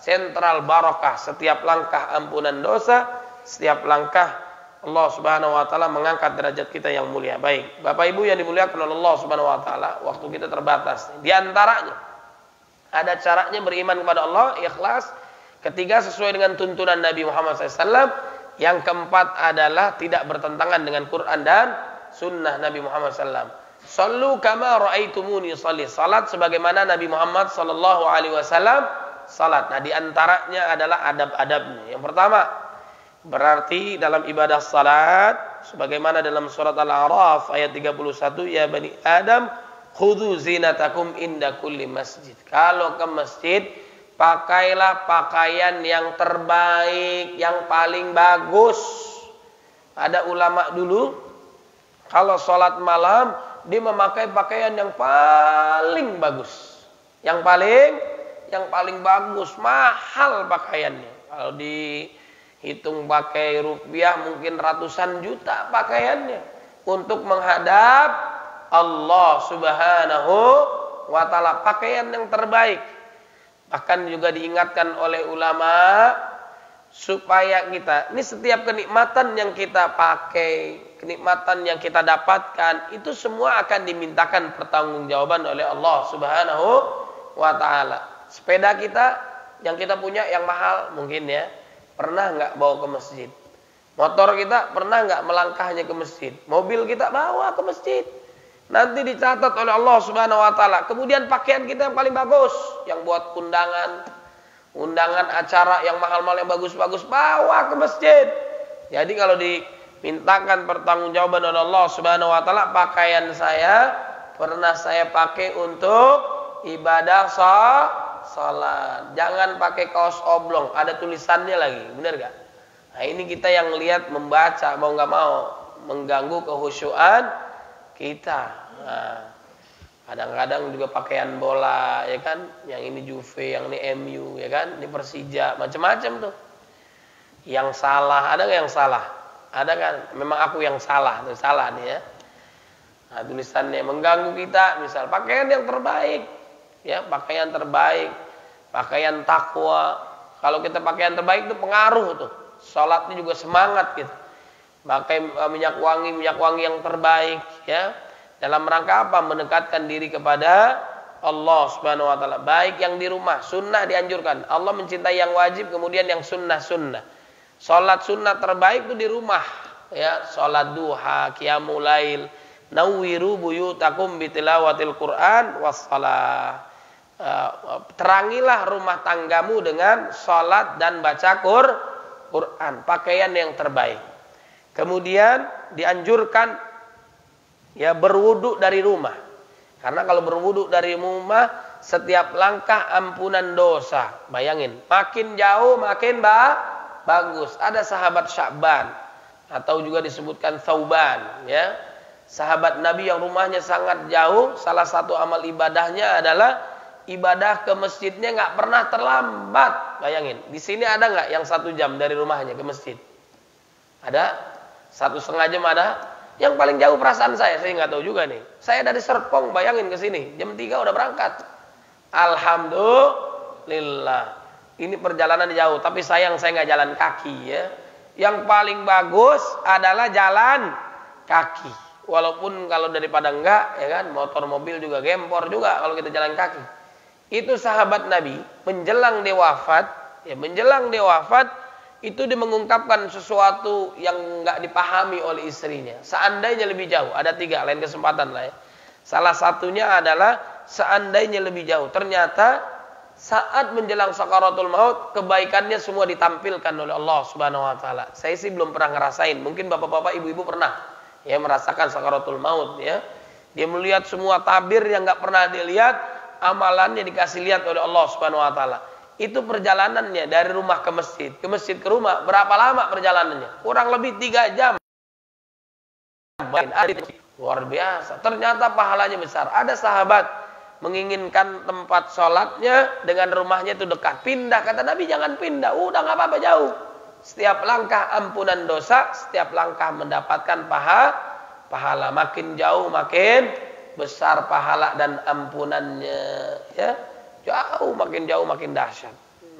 [SPEAKER 1] sentral barokah. Setiap langkah ampunan dosa, setiap langkah Allah Subhanahu wa taala mengangkat derajat kita yang mulia. Baik, Bapak Ibu yang dimuliakan oleh Allah Subhanahu wa taala, waktu kita terbatas. Di antaranya ada caranya beriman kepada Allah, ikhlas. Ketiga, sesuai dengan tuntunan Nabi Muhammad SAW. Yang keempat adalah tidak bertentangan dengan Quran dan sunnah Nabi Muhammad SAW. Sallu kama ra'aitumuni sholli. Salat sebagaimana Nabi Muhammad SAW salat. Nah, di antaranya adalah adab-adabnya. Yang pertama, berarti dalam ibadah salat, sebagaimana dalam surat Al-A'raf ayat 31, ya bani Adam, khudhu zinatakum inda kulli masjid. Kalau ke masjid, pakailah pakaian yang terbaik, yang paling bagus. Ada ulama dulu, kalau sholat malam, dia memakai pakaian yang paling bagus. Yang paling bagus, mahal pakaiannya. Kalau dihitung pakai rupiah, mungkin ratusan juta pakaiannya. Untuk menghadap Allah Subhanahu wa ta'ala, pakaian yang terbaik. Bahkan juga diingatkan oleh ulama supaya kita, ini setiap kenikmatan yang kita pakai, kenikmatan yang kita dapatkan, itu semua akan dimintakan pertanggungjawaban oleh Allah Subhanahu wa ta'ala. Sepeda kita yang kita punya yang mahal mungkin ya, pernah nggak bawa ke masjid? Motor kita pernah nggak melangkahnya ke masjid? Mobil kita bawa ke masjid. Nanti dicatat oleh Allah Subhanahu wa taala. Kemudian pakaian kita yang paling bagus, yang buat undangan, undangan acara yang mahal-mahal yang bagus-bagus, bawa ke masjid. Jadi kalau dimintakan pertanggungjawaban oleh Allah Subhanahu wa taala, pakaian saya pernah saya pakai untuk ibadah salat. Jangan pakai kaos oblong, ada tulisannya lagi, benar gak? Nah, ini kita yang lihat membaca mau nggak mau mengganggu kehusyuan kita. Nah, kadang-kadang juga pakaian bola, ya kan? Yang ini Juve, yang ini MU, ya kan? Ini Persija, macam-macam tuh. Yang salah, ada nggak yang salah? Ada kan? Memang aku yang salah, tuh salah nih ya. Nah, tulisannya mengganggu kita, misal pakaian yang terbaik, ya pakaian terbaik, pakaian takwa. Kalau kita pakaian terbaik itu pengaruh tuh, sholatnya juga semangat gitu. Pakai minyak wangi yang terbaik, ya. Dalam rangka apa? Mendekatkan diri kepada Allah Subhanahu wa taala. Baik yang di rumah, sunnah dianjurkan. Allah mencintai yang wajib, kemudian yang sunnah-sunnah. Salat sunnah terbaik itu di rumah, ya. Salat duha, qiyamul lail, nawwiru buyutakum bitilawatil Qur'an wassalah. Terangilah rumah tanggamu dengan salat dan baca Quran, pakaian yang terbaik. Kemudian dianjurkan ya berwudu dari rumah. Karena kalau berwudu dari rumah, setiap langkah ampunan dosa. Bayangin, makin jauh makin bagus. Ada sahabat Sya'ban atau juga disebutkan Thauban, ya. Sahabat Nabi yang rumahnya sangat jauh, salah satu amal ibadahnya adalah ibadah ke masjidnya nggak pernah terlambat. Bayangin, di sini ada nggak yang 1 jam dari rumahnya ke masjid? Ada? 1,5 jam ada? Yang paling jauh perasaan saya nggak tahu juga nih. Saya dari Serpong, bayangin ke sini, jam 3 udah berangkat. Alhamdulillah. Ini perjalanan jauh, tapi sayang saya nggak jalan kaki ya. Yang paling bagus adalah jalan kaki. Walaupun kalau daripada enggak, ya kan, motor mobil juga gempor juga kalau kita jalan kaki. Itu sahabat Nabi menjelang dia wafat, itu dia mengungkapkan sesuatu yang enggak dipahami oleh istrinya. Seandainya lebih jauh, ada 3 lain kesempatan lah ya. Salah satunya adalah seandainya lebih jauh. Ternyata saat menjelang sakaratul maut, kebaikannya semua ditampilkan oleh Allah Subhanahu wa taala. Saya sih belum pernah ngerasain, mungkin bapak-bapak, ibu-ibu pernah ya merasakan sakaratul maut ya. Dia melihat semua tabir yang enggak pernah dilihat, amalannya dikasih lihat oleh Allah Subhanahu wa taala. Itu perjalanannya dari rumah ke masjid ke rumah, berapa lama perjalanannya? Kurang lebih 3 jam. Luar biasa. Ternyata pahalanya besar. Ada sahabat menginginkan tempat sholatnya dengan rumahnya itu dekat. Pindah, kata Nabi, jangan pindah. Udah nggak apa-apa, jauh. Setiap langkah ampunan dosa, setiap langkah mendapatkan pahala. Makin jauh makin besar pahala dan ampunannya, ya. Makin jauh makin dahsyat.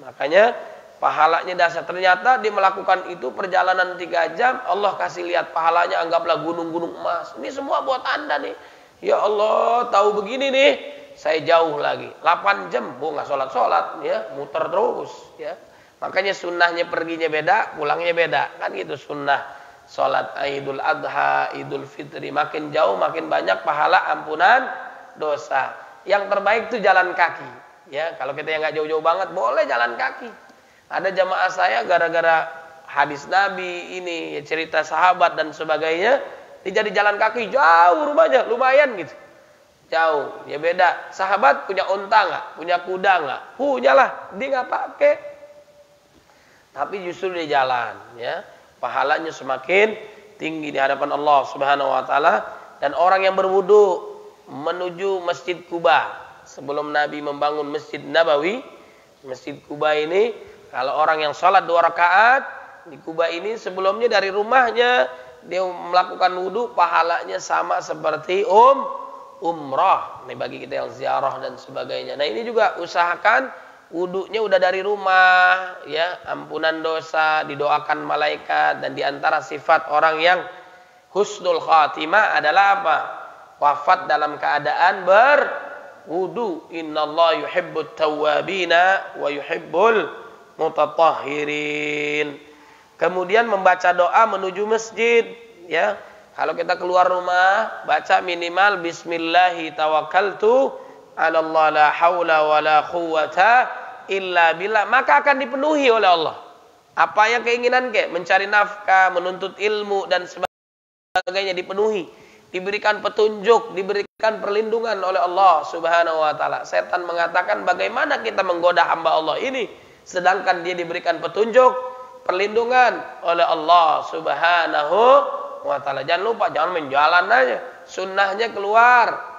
[SPEAKER 1] Makanya pahalanya dahsyat. Ternyata dia melakukan itu perjalanan 3 jam, Allah kasih lihat pahalanya, anggaplah gunung-gunung emas. Ini semua buat Anda nih. Ya Allah, tahu begini nih, saya jauh lagi 8 jam, nggak sholat ya, muter terus ya. Makanya sunnahnya perginya beda, pulangnya beda, kan gitu sunnah. Sholat Idul Adha, Idul Fitri, makin jauh makin banyak pahala ampunan dosa. Yang terbaik itu jalan kaki. Ya, kalau kita yang nggak jauh-jauh banget, boleh jalan kaki. Ada jamaah saya gara-gara hadis Nabi ini, ya, cerita sahabat dan sebagainya, dia jadi jalan kaki jauh rumahnya, lumayan gitu. Jauh, ya beda. Sahabat punya unta nggak? Punya kuda nggak? Punya lah, dia nggak pakai. Tapi justru dia jalan, ya. Pahalanya semakin tinggi di hadapan Allah Subhanahu wa taala. Dan orang yang berwudu menuju Masjid Quba. Sebelum Nabi membangun Masjid Nabawi, Masjid Quba ini, kalau orang yang sholat 2 rakaat di Quba ini, sebelumnya dari rumahnya dia melakukan wudu, pahalanya sama seperti umrah. Ini bagi kita yang ziarah dan sebagainya. Nah ini juga usahakan wudunya udah dari rumah, ya, ampunan dosa, didoakan malaikat. Dan diantara sifat orang yang husnul khatimah adalah apa? Wafat dalam keadaan wudu. Innallaha yuhibbut tawwabina wa yuhibbul mutatahhirin. Kemudian membaca doa menuju masjid, ya. Kalau kita keluar rumah, baca minimal bismillahi tawakkaltu 'ala Allah la haula wala quwwata illa billah, maka akan dipenuhi oleh Allah. Apa yang keinginan mencari nafkah, menuntut ilmu dan sebagainya dipenuhi, diberikan petunjuk, diberikan perlindungan oleh Allah Subhanahu wa taala. Setan mengatakan, bagaimana kita menggoda hamba Allah ini sedangkan dia diberikan petunjuk, perlindungan oleh Allah Subhanahu wa taala. Jangan lupa, jangan menjalan aja. Sunnahnya keluar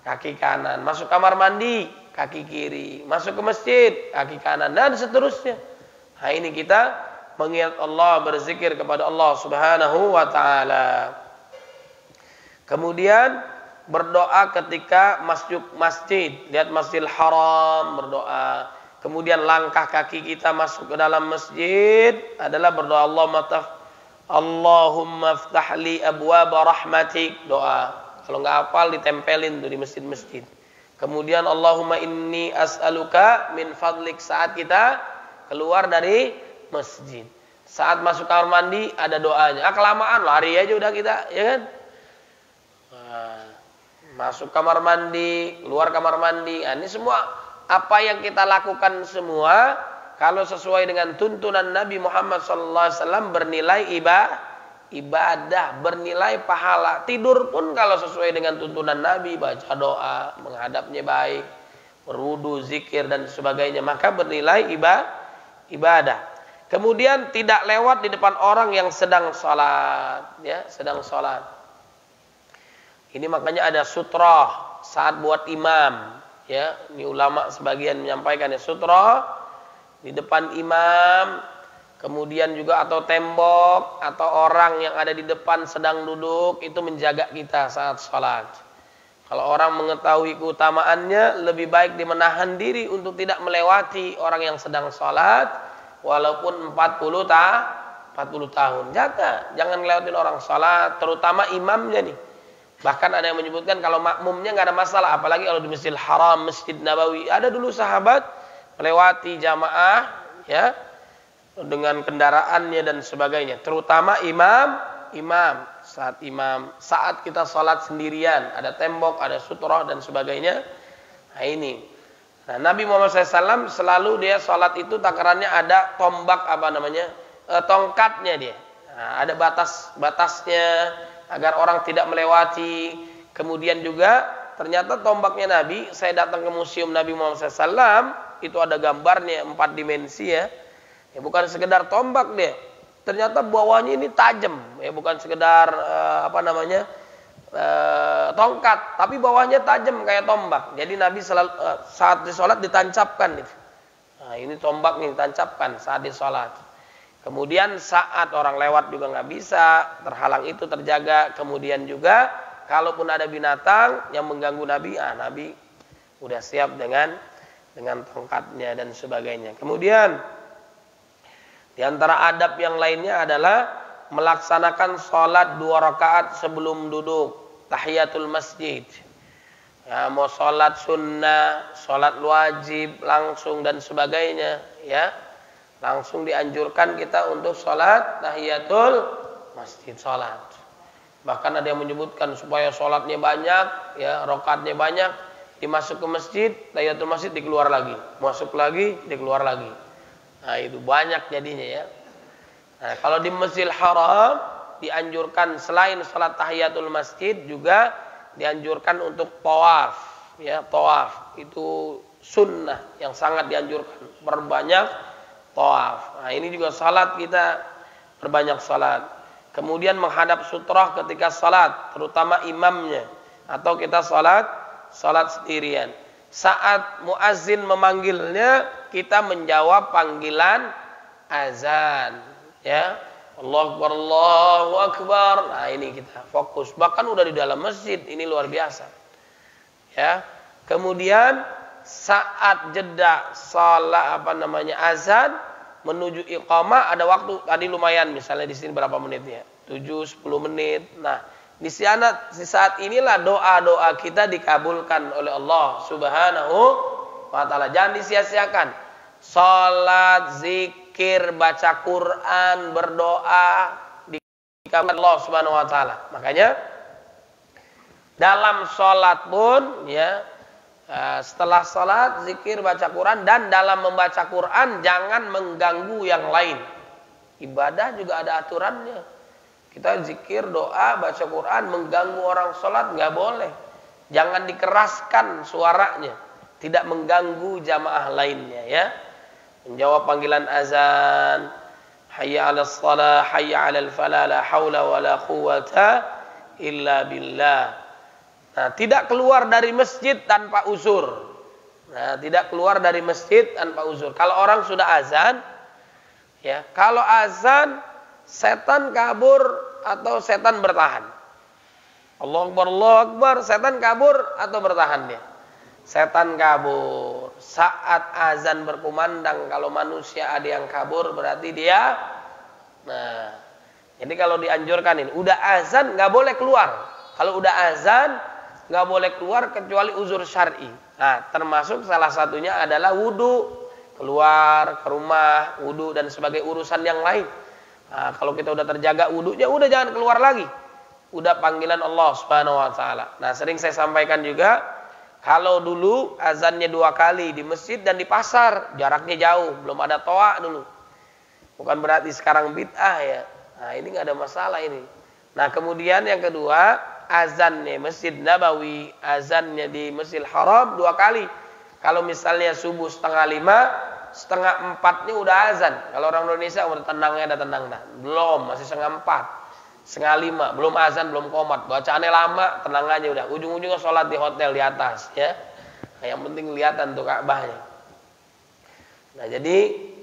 [SPEAKER 1] kaki kanan, masuk kamar mandi kaki kiri, masuk ke masjid kaki kanan, dan seterusnya. Nah, ini kita mengingat Allah, berzikir kepada Allah Subhanahu wa taala. Kemudian berdoa ketika masuk masjid, lihat Masjidil Haram, berdoa. Kemudian langkah kaki kita masuk ke dalam masjid adalah berdoa, Allahumma ftahli abwaba rahmatik, doa. Kalau nggak hafal ditempelin tuh di masjid-masjid. Kemudian Allahumma inni as'aluka min fadlik, saat kita keluar dari masjid. Saat masuk kamar mandi ada doanya. Kelamaan lari aja udah kita, ya kan? Nah, masuk kamar mandi, keluar kamar mandi. Nah, ini semua apa yang kita lakukan semua kalau sesuai dengan tuntunan Nabi Muhammad SAW bernilai ibadah, bernilai pahala. Tidur pun kalau sesuai dengan tuntunan Nabi, baca doa, menghadapnya baik, berwudu, zikir dan sebagainya, maka bernilai ibadah. Kemudian tidak lewat di depan orang yang sedang sholat, ya, sedang sholat. Ini makanya ada sutroh saat buat imam, ya. Ini ulama sebagian menyampaikan ya, sutroh di depan imam, kemudian juga atau tembok atau orang yang ada di depan sedang duduk itu menjaga kita saat sholat. Kalau orang mengetahui keutamaannya, lebih baik dia menahan diri untuk tidak melewati orang yang sedang sholat, walaupun 40 tahun. Jaga, jangan lewatin orang sholat, terutama imamnya nih. Bahkan ada yang menyebutkan kalau makmumnya nggak ada masalah, apalagi kalau di Masjidil Haram, Masjid Nabawi. Ada dulu sahabat melewati jamaah, ya, dengan kendaraannya dan sebagainya. Terutama imam saat kita sholat sendirian, ada tembok, ada sutroh dan sebagainya. Nah ini. Nah, Nabi Muhammad SAW selalu dia sholat itu takarannya ada tombak tongkatnya dia. Nah, ada batasnya agar orang tidak melewati. Kemudian juga ternyata tombaknya Nabi, saya datang ke museum Nabi Muhammad SAW, itu ada gambarnya 4 dimensi ya. Ya bukan sekedar tombak dia. Ternyata bawahnya ini tajam, ya bukan sekedar tongkat, tapi bawahnya tajam kayak tombak. Jadi Nabi selalu, saat di sholat ditancapkan itu. Nah, ini tombak nih ditancapkan saat di sholat. Kemudian saat orang lewat juga nggak bisa, terhalang itu terjaga. Kemudian juga kalaupun ada binatang yang mengganggu Nabi, Nabi udah siap dengan tongkatnya dan sebagainya. Kemudian di antara adab yang lainnya adalah melaksanakan sholat 2 rakaat sebelum duduk, tahiyatul masjid. Ya, mau sholat sunnah, sholat wajib langsung dan sebagainya, ya, langsung dianjurkan kita untuk sholat tahiyatul masjid, sholat. Bahkan ada yang menyebutkan supaya sholatnya banyak, ya, rakaatnya banyak, dimasuk ke masjid, tahiyatul masjid dikeluar lagi, masuk lagi, dikeluar lagi. Nah itu banyak jadinya ya. Nah, kalau di Masjidil Haram dianjurkan selain sholat tahiyatul masjid juga dianjurkan untuk tawaf, ya, tawaf itu sunnah yang sangat dianjurkan, perbanyak tawaf. Nah ini juga salat, kita perbanyak salat. Kemudian menghadap sutroh ketika salat, terutama imamnya, atau kita salat sendirian. Saat muazin memanggilnya, kita menjawab panggilan azan, ya, Allahu Akbar, Allahu Akbar. Nah ini kita fokus, bahkan udah di dalam masjid, ini luar biasa, ya. Kemudian saat jeda salat azan menuju iqamah, ada waktu tadi lumayan, misalnya di sini berapa menitnya, 7-10 menit. Nah di saat inilah doa-doa kita dikabulkan oleh Allah Subhanahu wa ta'ala. Jangan disia-siakan. Salat, zikir, baca Quran, berdoa dikabulkan Allah Subhanahu wa ta'ala. Makanya dalam salat pun, ya, Setelah sholat, zikir, baca Quran, dan dalam membaca Quran jangan mengganggu yang lain. Ibadah juga ada aturannya. Kita zikir, doa, baca Quran, mengganggu orang sholat nggak boleh. Jangan dikeraskan suaranya, tidak mengganggu jamaah lainnya ya. Menjawab panggilan azan, hayya 'alas shalah, hayya 'alal falah, la haula wala quwata illa billah. Nah, tidak keluar dari masjid tanpa uzur. Nah, tidak keluar dari masjid tanpa uzur. Kalau orang sudah azan, ya, kalau azan setan kabur atau setan bertahan. Allahu Akbar, setan kabur atau bertahan dia? Setan kabur. Saat azan berkumandang, kalau manusia ada yang kabur berarti dia. Nah, jadi kalau dianjurkan ini, udah azan nggak boleh keluar. Kalau udah azan nggak boleh keluar kecuali uzur syar'i. Nah, termasuk salah satunya adalah wudu, keluar ke rumah, wudu dan sebagai urusan yang lain. Nah, kalau kita udah terjaga wudunya, udah jangan keluar lagi. Udah panggilan Allah Subhanahu wa taala. Nah, sering saya sampaikan juga, kalau dulu azannya 2 kali di masjid dan di pasar, jaraknya jauh, belum ada toa dulu. Bukan berarti sekarang bid'ah ya. Nah, ini nggak ada masalah ini. Nah, kemudian yang kedua, azannya Masjid Nabawi, azannya di Masjidil Haram 2 kali. Kalau misalnya subuh 4:30, 3:30-nya udah azan. Kalau orang Indonesia udah tenangnya, ada tenang dah. Belum, masih 4:30. 4:30, belum azan, belum qomat. Bacaannya lama, tenang aja udah. Ujung-ujungnya sholat di hotel di atas ya. Nah, yang penting kelihatan tuh Ka'bahnya. Nah, jadi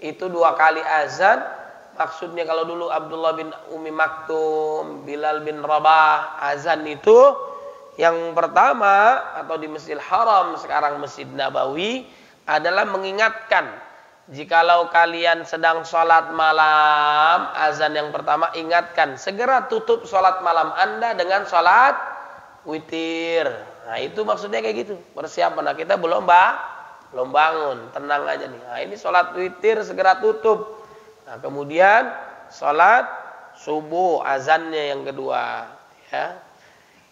[SPEAKER 1] itu 2 kali azan. Maksudnya kalau dulu Abdullah bin Umi Maktum, Bilal bin Rabah azan itu yang pertama atau di Masjidil Haram, sekarang Masjid Nabawi, adalah mengingatkan jikalau kalian sedang sholat malam, azan yang pertama ingatkan segera tutup sholat malam Anda dengan sholat witir. Nah, itu maksudnya kayak gitu, persiapan. Nah, kita belum bangun, tenang aja nih. Nah, ini sholat witir segera tutup. Nah, kemudian sholat subuh, azannya yang kedua ya.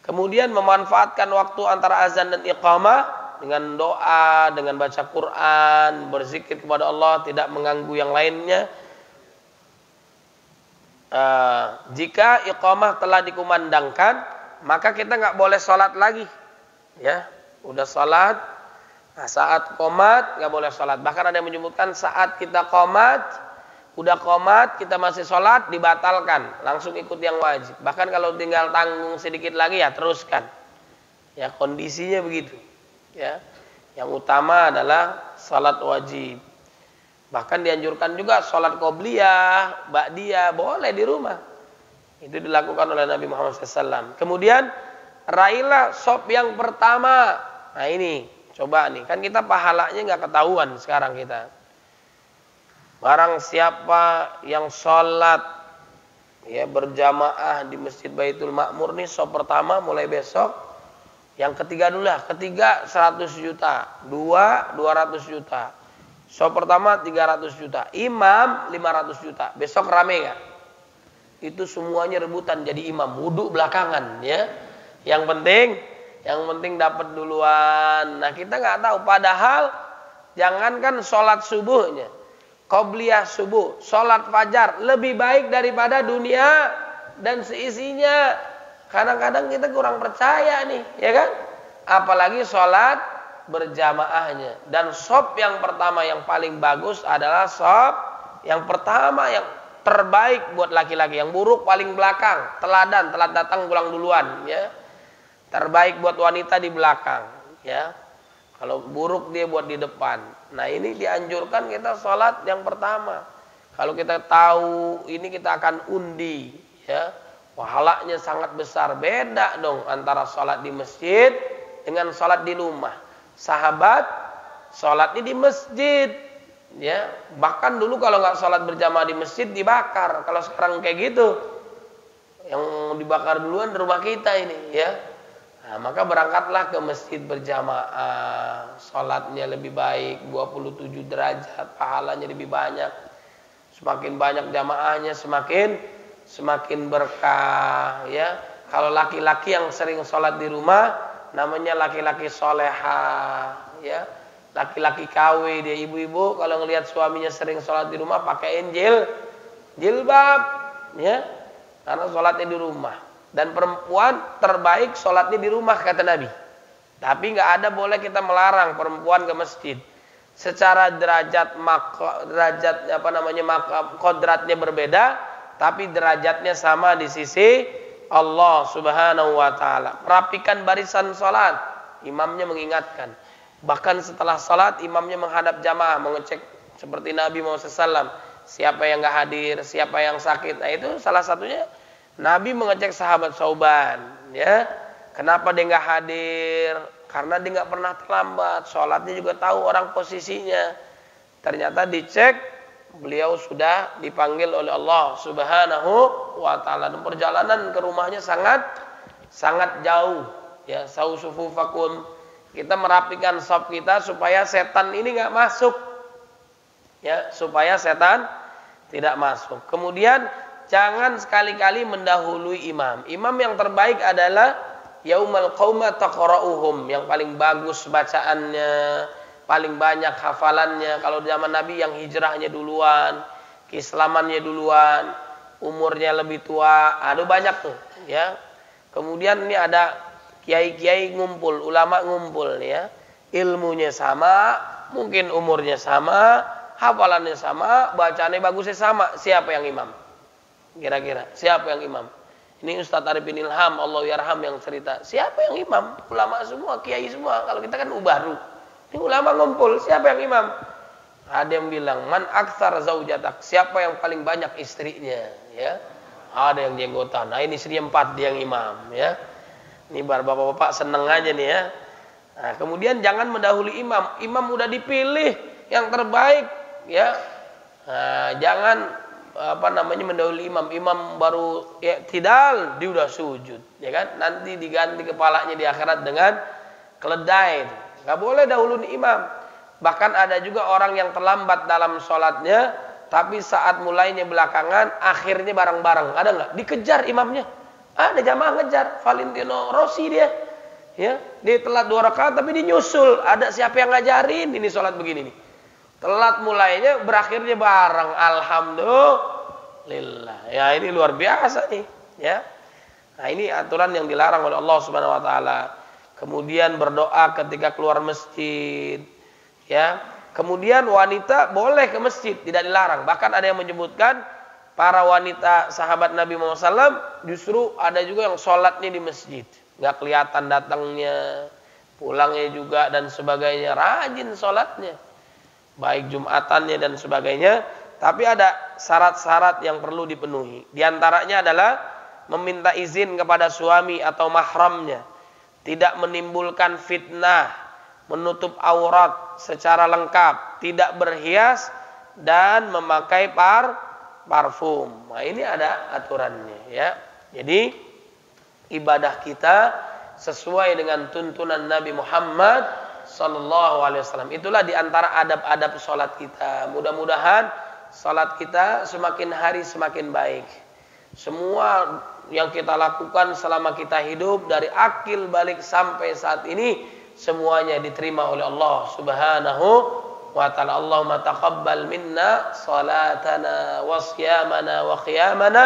[SPEAKER 1] Kemudian memanfaatkan waktu antara azan dan iqamah dengan doa, dengan baca Quran, berzikir kepada Allah, tidak mengganggu yang lainnya. Jika iqamah telah dikumandangkan, maka kita nggak boleh sholat lagi ya. Udah sholat, nah, saat qomat nggak boleh sholat. Bahkan ada yang menyebutkan saat kita qomat, udah qomat, kita masih sholat, dibatalkan. Langsung ikut yang wajib. Bahkan kalau tinggal tanggung sedikit lagi, ya teruskan. Ya, kondisinya begitu. Ya, yang utama adalah sholat wajib. Bahkan dianjurkan juga sholat qobliyah, ba'diyah, boleh di rumah. Itu dilakukan oleh Nabi Muhammad SAW. Kemudian, raihlah shop yang pertama. Nah ini, coba nih. Kan kita pahalanya nggak ketahuan sekarang kita. Barang siapa yang sholat ya berjamaah di Masjid Baitul Ma'mur nih, shop pertama mulai besok. Yang ketiga dulu lah, ketiga 100 juta, 2 200 juta. Shop pertama 300 juta, imam 500 juta. Besok rame gak? Itu semuanya rebutan jadi imam, wudhu belakangan ya. Yang penting dapat duluan. Nah, kita nggak tahu, padahal jangankan sholat subuhnya, qobliyah subuh, sholat fajar lebih baik daripada dunia dan seisinya. Kadang-kadang kita kurang percaya nih, ya kan? Apalagi sholat berjamaahnya. Dan shop yang pertama yang paling bagus adalah shop yang pertama, yang terbaik buat laki-laki. Yang buruk paling belakang, teladan, telat datang pulang duluan, ya. Terbaik buat wanita di belakang, ya. Kalau buruk dia buat di depan. Nah, ini dianjurkan kita sholat yang pertama. Kalau kita tahu ini kita akan undi, ya, pahalanya sangat besar. Beda dong antara sholat di masjid dengan sholat di rumah. Sahabat sholatnya di masjid, ya. Bahkan dulu kalau nggak sholat berjamaah di masjid dibakar. Kalau sekarang kayak gitu, yang dibakar duluan di rumah kita ini, ya. Nah, maka berangkatlah ke masjid berjamaah, sholatnya lebih baik, 27 derajat, pahalanya lebih banyak. Semakin banyak jamaahnya, semakin berkah, ya. Kalau laki-laki yang sering sholat di rumah, namanya laki-laki soleha, ya, laki-laki KW dia, ibu-ibu kalau ngelihat suaminya sering sholat di rumah pakaiin jilbab, ya, karena sholatnya di rumah. Dan perempuan terbaik sholatnya di rumah kata Nabi. Tapi nggak ada boleh kita melarang perempuan ke masjid. Secara kodratnya berbeda, tapi derajatnya sama di sisi Allah Subhanahu wa taala. Rapikan barisan salat, imamnya mengingatkan. Bahkan setelah salat imamnya menghadap jamaah, mengecek seperti Nabi Muhammad SAW, siapa yang enggak hadir, siapa yang sakit. Nah, itu salah satunya Nabi mengecek sahabat Sauban, ya. Kenapa dia enggak hadir? Karena dia enggak pernah terlambat, salatnya juga tahu orang posisinya. Ternyata dicek, beliau sudah dipanggil oleh Allah Subhanahu wa taala, dan perjalanan ke rumahnya sangat jauh, ya. Sausufufakum, kita merapikan shaf kita supaya setan ini enggak masuk, ya, supaya setan tidak masuk. Kemudian jangan sekali-kali mendahului imam. Imam yang terbaik adalah yaumal qauma taqra'uhum, yang paling bagus bacaannya, paling banyak hafalannya. Kalau zaman Nabi yang hijrahnya duluan, keislamannya duluan, umurnya lebih tua, ada banyak tuh, ya. Kemudian ini ada kiai-kiai ngumpul, ulama ngumpul, ya. Ilmunya sama, mungkin umurnya sama, hafalannya sama, bacaannya bagusnya sama. Siapa yang imam? Kira-kira siapa yang imam? Ini Ustadz Arifin Ilham, Allah yarham, yang cerita. Siapa yang imam? Ulama semua, kiai semua. Kalau kita kan baru. Ini ulama ngumpul, siapa yang imam? Ada yang bilang, man aktsar zaujatak, siapa yang paling banyak istrinya, ya. Ada yang jenggotan. Nah, ini istrinya 4, dia yang imam, ya. Ini bapak-bapak seneng aja nih, ya. Nah, kemudian jangan mendahului imam. Imam udah dipilih yang terbaik, ya. Nah, jangan mendahului imam. Imam baru i'tidal, dia udah sujud, ya kan? Nanti diganti kepalanya di akhirat dengan keledai. Nggak boleh dahuluin imam. Bahkan ada juga orang yang terlambat dalam sholatnya, tapi saat mulainya belakangan, akhirnya bareng-bareng. Ada nggak? Dikejar imamnya. Ada jamaah ngejar. Valentino Rossi dia, ya, dia telat 2 rakaat tapi dinyusul. Ada siapa yang ngajarin ini sholat begini nih? Telat mulainya, berakhirnya bareng. Alhamdulillah. Ya, ini luar biasa nih, ya. Nah, ini aturan yang dilarang oleh Allah Subhanahu wa taala. Kemudian berdoa ketika keluar masjid, ya. Kemudian wanita boleh ke masjid, tidak dilarang. Bahkan ada yang menyebutkan para wanita sahabat Nabi Muhammad SAW justru ada juga yang sholatnya di masjid, nggak kelihatan datangnya, pulangnya juga dan sebagainya, rajin sholatnya, baik Jumatannya dan sebagainya. Tapi ada syarat-syarat yang perlu dipenuhi. Di antaranya adalah meminta izin kepada suami atau mahramnya, tidak menimbulkan fitnah, menutup aurat secara lengkap, tidak berhias, dan memakai parfum. Nah, ini ada aturannya, ya. Jadi ibadah kita sesuai dengan tuntunan Nabi Muhammad sallallahu alaihi wasallam. Itulah diantara adab-adab salat kita. Mudah-mudahan salat kita semakin hari semakin baik. Semua yang kita lakukan selama kita hidup dari akil balik sampai saat ini semuanya diterima oleh Allah Subhanahu wa ta'ala. Allahumma taqabbal minna salatana wa siyamana wa qiyamana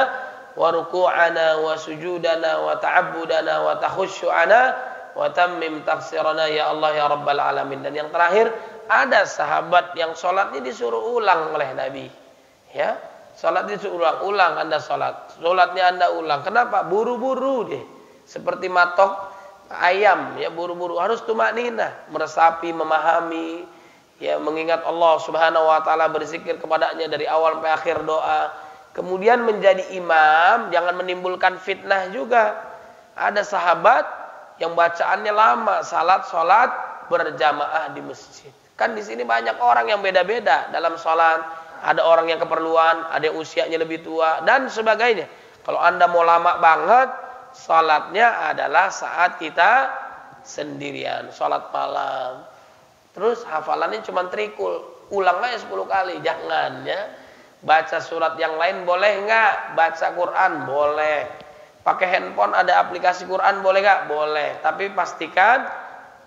[SPEAKER 1] wa ruku'ana wa sujudana wa ta'abbudana wa takhushu'ana wa tammim taqsirana ya Allah ya Rabbal alamin. Dan yang terakhir, ada sahabat yang sholatnya disuruh ulang oleh Nabi, ya. Sholat disuruh ulang, Anda sholatnya Anda ulang. Kenapa? Buru-buru deh, seperti matok ayam, ya, buru-buru. Harus tumakninah, meresapi, memahami, ya, mengingat Allah Subhanahu wa taala, berzikir kepadanya dari awal sampai akhir doa. Kemudian menjadi imam, jangan menimbulkan fitnah juga. Ada sahabat yang bacaannya lama, sholat berjamaah di masjid. Kan di sini banyak orang yang beda-beda dalam sholat. Ada orang yang keperluan, ada yang usianya lebih tua, dan sebagainya. Kalau Anda mau lama banget, sholatnya adalah saat kita sendirian, sholat malam. Terus hafalannya cuma trikul, ulang aja 10 kali, jangan, ya. Baca surat yang lain boleh enggak? Baca Quran boleh. Pakai handphone ada aplikasi Quran boleh gak? Boleh. Tapi pastikan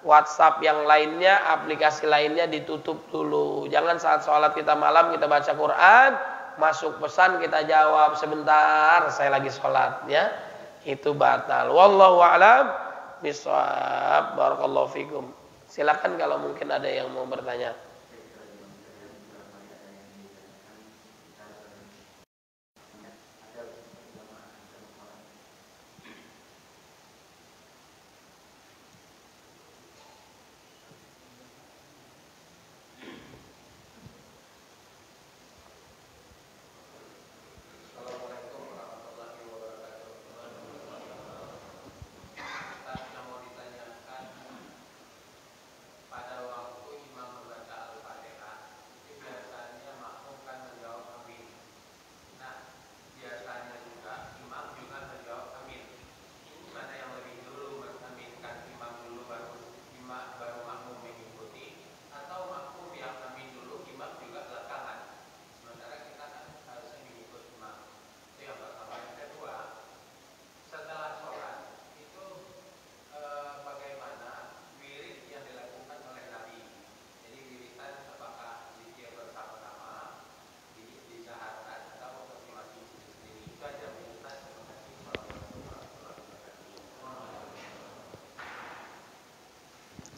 [SPEAKER 1] WhatsApp yang lainnya, aplikasi lainnya ditutup dulu. Jangan saat sholat kita malam kita baca Quran, masuk pesan kita jawab sebentar, saya lagi sholat, ya. Itu batal. Wallahu a'lam bishawab. Barakallahu fikum. Silakan kalau mungkin ada yang mau bertanya.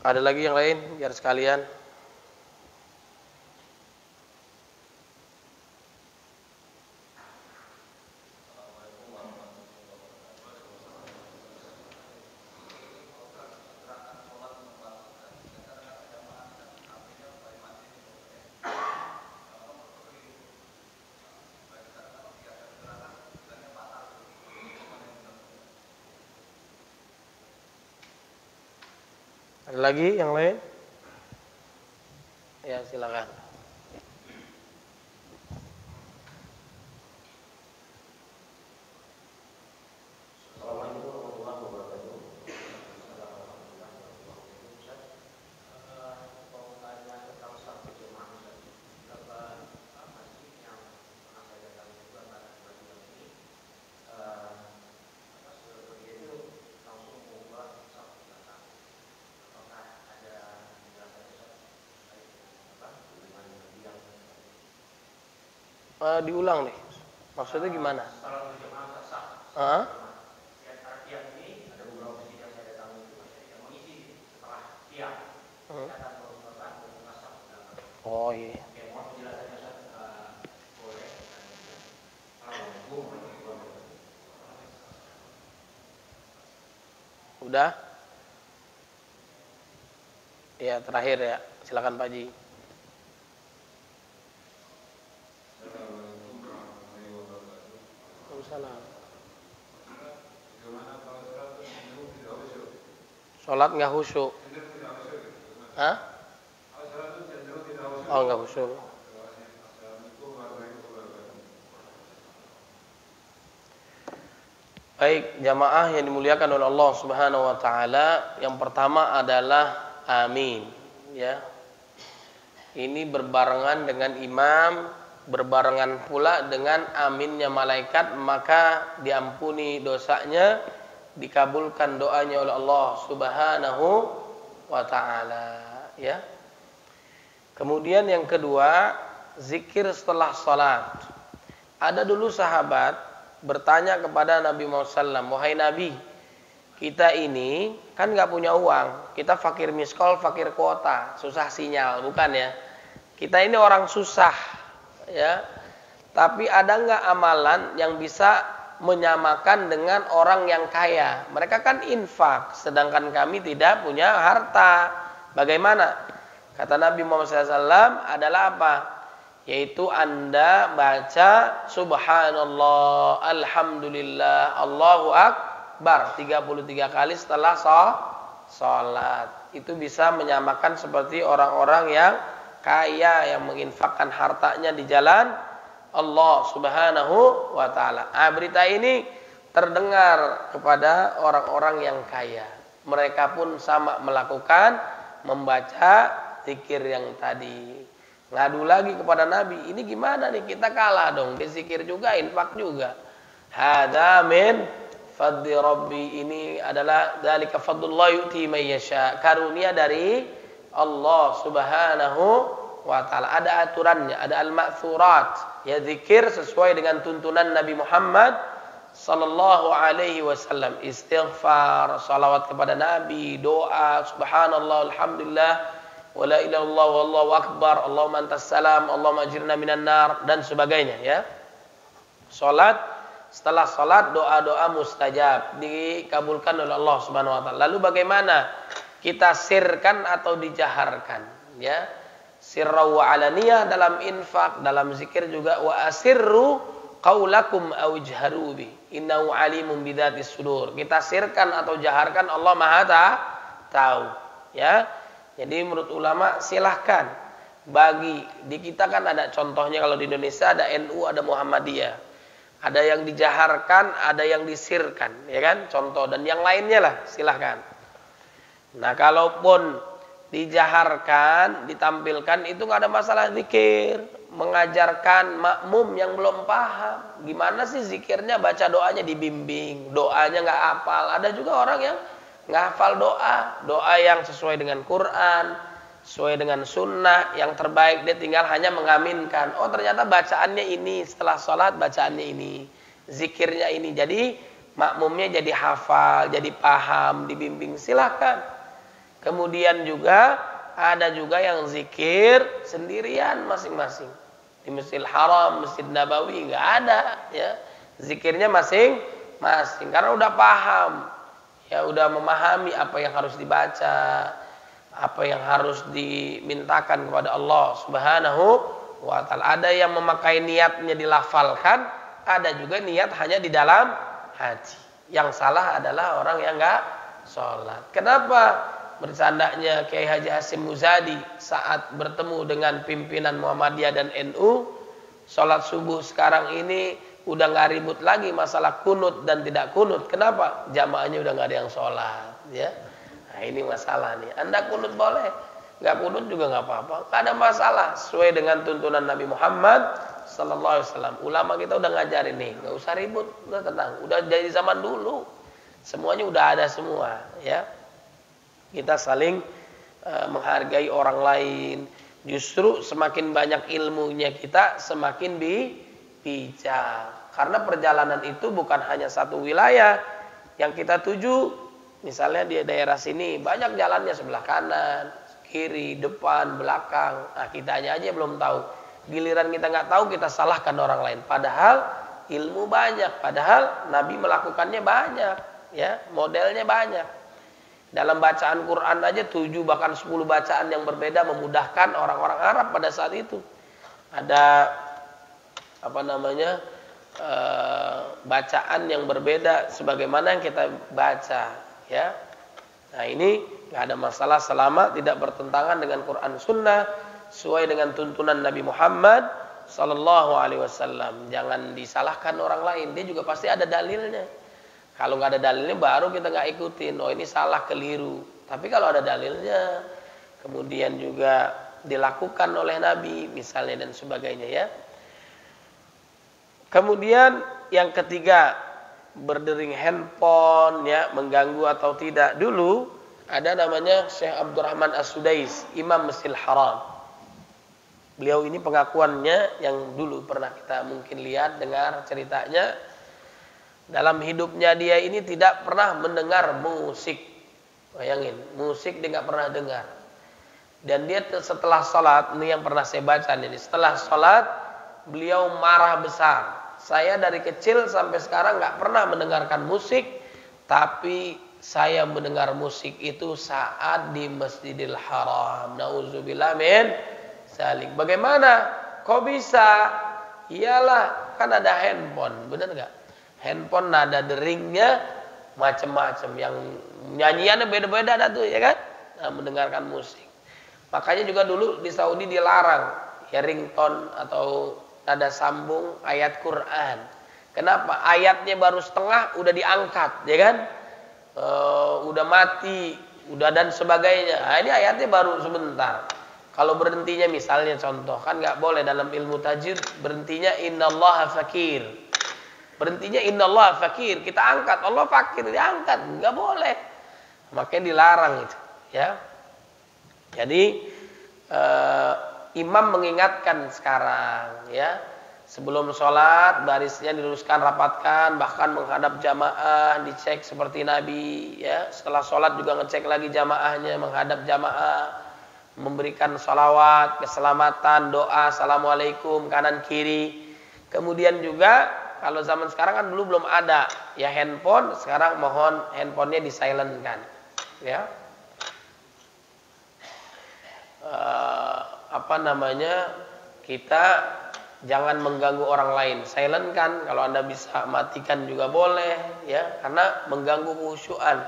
[SPEAKER 1] Ada lagi yang lain biar sekalian. Ada lagi yang lain? Ya, silakan. Diulang nih. Maksudnya gimana? Oh iya. Udah? Ya, terakhir ya. Silakan Pak Ji. Sholat nggak khusyuk. Hah? Oh, nggak khusyuk. Baik, jamaah yang dimuliakan oleh Allah Subhanahu wa taala, yang pertama adalah amin, ya. Ini berbarengan dengan imam, berbarengan pula dengan aminnya malaikat, maka diampuni dosanya, dikabulkan doanya oleh Allah Subhanahu wa taala, ya. Kemudian yang kedua, zikir setelah salat. Ada dulu sahabat bertanya kepada Nabi Muhammad SAW, wahai Nabi, kita ini kan nggak punya uang, kita fakir miskol, fakir kuota, susah sinyal, bukan ya? Kita ini orang susah, ya. Tapi ada nggak amalan yang bisa menyamakan dengan orang yang kaya? Mereka kan infak, sedangkan kami tidak punya harta. Bagaimana? Kata Nabi Muhammad SAW adalah apa? Yaitu Anda baca subhanallah, alhamdulillah, Allahu akbar 33 kali setelah sholat. Itu bisa menyamakan seperti orang-orang yang kaya yang menginfakkan hartanya di jalan Allah Subhanahu wa taala. Berita ini terdengar kepada orang-orang yang kaya. Mereka pun sama melakukan, membaca zikir yang tadi. Ngadu lagi kepada Nabi, ini gimana nih, kita kalah dong, berzikir juga, infak juga. Hadza min Fadli Rabbi ini adalah dzalika fadlullah yu'ti may yasha. Karunia dari Allah Subhanahu wa taala. Ada aturannya, ada al-ma'thurat. Ya, zikir sesuai dengan tuntunan Nabi Muhammad sallallahu alaihi wasallam. Istighfar, salawat kepada Nabi, doa, subhanallah, alhamdulillah, wala ilaha illallah, wallahu akbar, Allahumma antas salam, Allahumma ajirna minan nar, dan sebagainya, ya. Salat, setelah salat doa-doa mustajab dikabulkan oleh Allah Subhanahu wa taala. Lalu bagaimana kita sirkan atau dijaharkan, ya? Sirra wa alaniyah dalam infak, dalam zikir juga, wa asirru qaulakum aw ijharu bi innahu alimun bidzatis sudur. Kita sirkan atau jaharkan, Allah Maha tahu, ya. Jadi menurut ulama silahkan, bagi di kita kan ada contohnya, kalau di Indonesia ada NU, ada Muhammadiyah. Ada yang dijaharkan, ada yang disirkan, ya kan? Contoh, dan yang lainnya lah silahkan. Nah, kalaupun dijaharkan, ditampilkan, itu nggak ada masalah zikir. Mengajarkan makmum yang belum paham, gimana sih zikirnya, baca doanya dibimbing, doanya nggak hafal. Ada juga orang yang nggak hafal doa yang sesuai dengan Quran, sesuai dengan sunnah, yang terbaik dia tinggal hanya mengaminkan. Oh, ternyata bacaannya ini, setelah sholat bacaannya ini, zikirnya ini. Jadi makmumnya jadi hafal, jadi paham, dibimbing, silahkan. Kemudian juga ada juga yang zikir sendirian masing-masing. Di Masjidil Haram, Masjid Nabawi nggak ada, ya. Zikirnya masing-masing karena udah paham, ya, udah memahami apa yang harus dibaca, apa yang harus dimintakan kepada Allah Subhanahu wa taala. Ada yang memakai niatnya dilafalkan, ada juga niat hanya di dalam hati. Yang salah adalah orang yang enggak sholat. Kenapa? Bercandanya Kiai Haji Hasyim Muzadi saat bertemu dengan pimpinan Muhammadiyah dan NU, sholat subuh sekarang ini udah nggak ribut lagi masalah kunut dan tidak kunut. Kenapa? Jamaahnya udah nggak ada yang sholat, ya. Nah, ini masalah nih. Anda kunut boleh, nggak kunut juga nggak apa-apa, nggak ada masalah. Sesuai dengan tuntunan Nabi Muhammad sallallahu alaihi wasallam. Ulama kita udah ngajarin nih, nggak usah ribut, udah tenang. Udah jadi zaman dulu, semuanya udah ada semua, ya. Kita saling menghargai orang lain. Justru semakin banyak ilmunya kita, semakin bijak. Karena perjalanan itu bukan hanya satu wilayah yang kita tuju. Misalnya di daerah sini banyak jalannya, sebelah kanan, kiri, depan, belakang. Nah, kitanya aja belum tahu. Giliran kita nggak tahu, kita salahkan orang lain. Padahal ilmu banyak, padahal Nabi melakukannya banyak, ya, modelnya banyak. Dalam bacaan Quran aja 7 bahkan 10 bacaan yang berbeda memudahkan orang-orang Arab pada saat itu. Ada bacaan yang berbeda sebagaimana yang kita baca, ya. Nah, ini nggak ada masalah selama tidak bertentangan dengan Quran Sunnah, sesuai dengan tuntunan Nabi Muhammad sallallahu alaihi wasallam. Jangan disalahkan orang lain, dia juga pasti ada dalilnya. Kalau nggak ada dalilnya baru kita nggak ikutin. Oh, ini salah, keliru. Tapi kalau ada dalilnya, kemudian juga dilakukan oleh Nabi misalnya dan sebagainya, ya. Kemudian yang ketiga, berdering handphone, ya, mengganggu atau tidak. Dulu ada namanya Syekh Abdurrahman As-Sudais, Imam Masjidil Haram. Beliau ini pengakuannya yang dulu pernah kita mungkin lihat, dengar ceritanya. Dalam hidupnya dia ini tidak pernah mendengar musik. Bayangin, musik dia nggak pernah dengar. Dan dia setelah sholat, ini yang pernah saya baca ini, setelah sholat beliau marah besar. Saya dari kecil sampai sekarang nggak pernah mendengarkan musik, tapi saya mendengar musik itu saat di Masjidil Haram. Nauzubillah min zalik. Bagaimana? Kok bisa? Iyalah, kan ada handphone, benar nggak? Handphone nada deringnya macam-macam, yang nyanyiannya beda-beda ada tuh, ya kan? Nah, mendengarkan musik. Makanya juga dulu di Saudi dilarang ya ringtone atau nada sambung ayat Quran. Kenapa? Ayatnya baru setengah udah diangkat, ya kan? Udah mati, udah dan sebagainya. Nah, ini ayatnya baru sebentar. Kalau berhentinya misalnya contoh, kan nggak boleh dalam ilmu tajwid berhentinya innallaha fakir. Berhentinya innallaha fakir, kita angkat Allah fakir, diangkat, nggak boleh. Makanya dilarang itu, ya. Jadi imam mengingatkan sekarang, ya. Sebelum sholat barisnya diluruskan, rapatkan, bahkan menghadap jamaah, dicek seperti Nabi, ya. Setelah sholat juga ngecek lagi jamaahnya, menghadap jamaah, memberikan sholawat, keselamatan, doa, assalamualaikum, kanan kiri. Kemudian juga kalau zaman sekarang kan dulu belum ada ya handphone, sekarang mohon handphonenya di-silent-kan, ya. Kita jangan mengganggu orang lain, silent kan, kalau Anda bisa matikan juga boleh, ya, karena mengganggu khusyuan.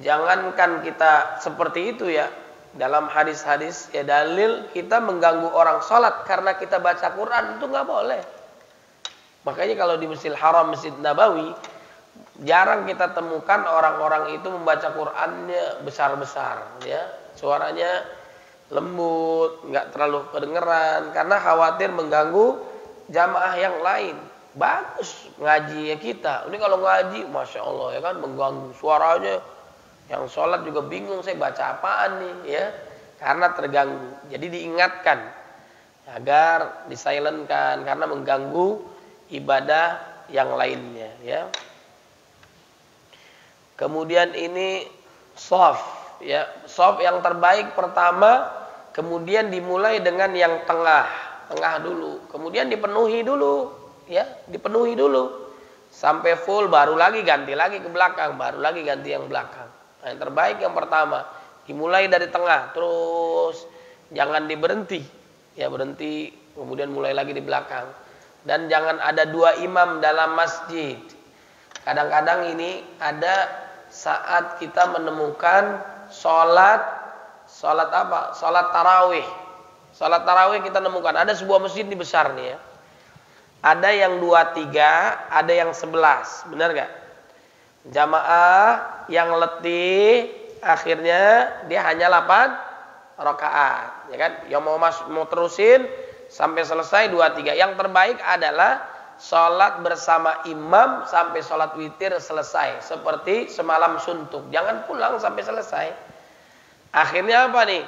[SPEAKER 1] Jangankan kita seperti itu, ya, dalam hadis-hadis ya dalil kita mengganggu orang sholat karena kita baca Quran, itu nggak boleh. Makanya kalau di Masjidil Haram, Masjid Nabawi, jarang kita temukan orang-orang itu membaca Qurannya besar-besar, ya, suaranya lembut, nggak terlalu kedengeran, karena khawatir mengganggu jamaah yang lain. Bagus ngaji ya kita. Ini kalau ngaji, masya Allah, ya kan, mengganggu suaranya. Yang sholat juga bingung, saya baca apaan nih, ya, karena terganggu. Jadi diingatkan agar disilentkan karena mengganggu ibadah yang lainnya, ya. Kemudian ini shaf, ya, shaf yang terbaik pertama, kemudian dimulai dengan yang tengah dulu, kemudian dipenuhi dulu, ya, dipenuhi dulu sampai full, baru lagi ganti lagi ke belakang, baru lagi ganti yang belakang. Nah, yang terbaik yang pertama, dimulai dari tengah, terus jangan diberhenti, ya, berhenti, kemudian mulai lagi di belakang. Dan jangan ada dua imam dalam masjid. Kadang-kadang ini ada saat kita menemukan sholat apa? Sholat tarawih. Sholat tarawih kita nemukan. Ada sebuah masjid ini besar nih, ya. Ada yang 2-3, ada yang 11. Benar gak? Jamaah yang letih, akhirnya dia hanya 8 rakaat, ya kan? Yang mau terusin sampai selesai 2-3. Yang terbaik adalah sholat bersama imam sampai sholat witir selesai, seperti semalam suntuk. Jangan pulang sampai selesai. Akhirnya apa nih?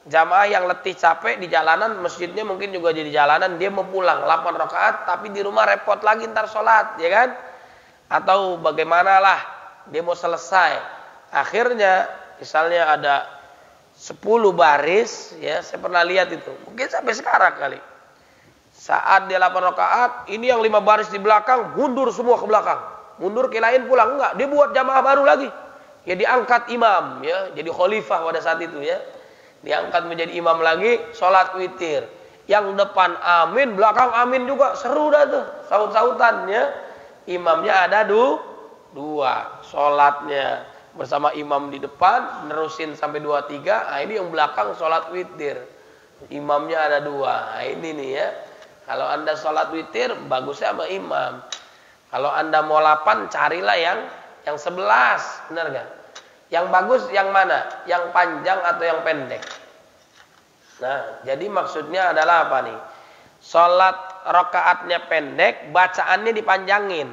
[SPEAKER 1] Jamaah yang letih capek di jalanan, masjidnya mungkin juga jadi jalanan, dia mau pulang 8 rakaat, tapi di rumah repot lagi ntar sholat, ya kan? Atau bagaimanalah, dia mau selesai. Akhirnya misalnya ada 10 baris, ya, saya pernah lihat itu, mungkin sampai sekarang kali. Saat dia 8 rakaat, ini yang 5 baris di belakang mundur semua ke belakang. Mundur, kirain pulang, enggak, dia buat jamaah baru lagi. Ya, diangkat imam, ya, jadi khalifah pada saat itu, ya. Diangkat menjadi imam lagi, sholat witir. Yang depan amin, belakang amin juga, seru dah tuh, saut-sautan, ya. Imamnya ada dua, sholatnya bersama imam di depan, nerusin sampai 2-3. Nah, ini yang belakang sholat witir, imamnya ada 2. Nah, ini nih, ya. Kalau Anda sholat witir, bagusnya sama imam. Kalau Anda mau 8, carilah yang 11, benar gak? Yang bagus yang mana? Yang panjang atau yang pendek? Nah, jadi maksudnya adalah apa nih? Sholat rakaatnya pendek, bacaannya dipanjangin,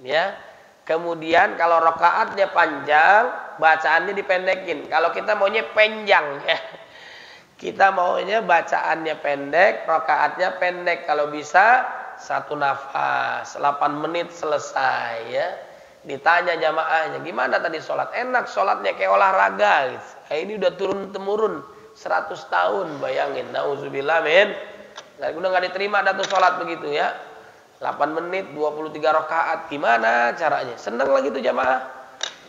[SPEAKER 1] ya. Kemudian kalau rakaatnya panjang, bacaannya dipendekin. Kalau kita maunya panjang, ya. Kita maunya bacaannya pendek, rakaatnya pendek. Kalau bisa 1 nafas, 8 menit selesai, ya. Ditanya jamaahnya, gimana tadi sholat? Enak, sholatnya kayak olahraga, gitu. Nah, ini udah turun-temurun 100 tahun, bayangin. Nauzubillah min. Udah nggak diterima datu sholat begitu, ya. 8 menit, 23 rakaat. Gimana caranya? Senang lagi tuh jamaah.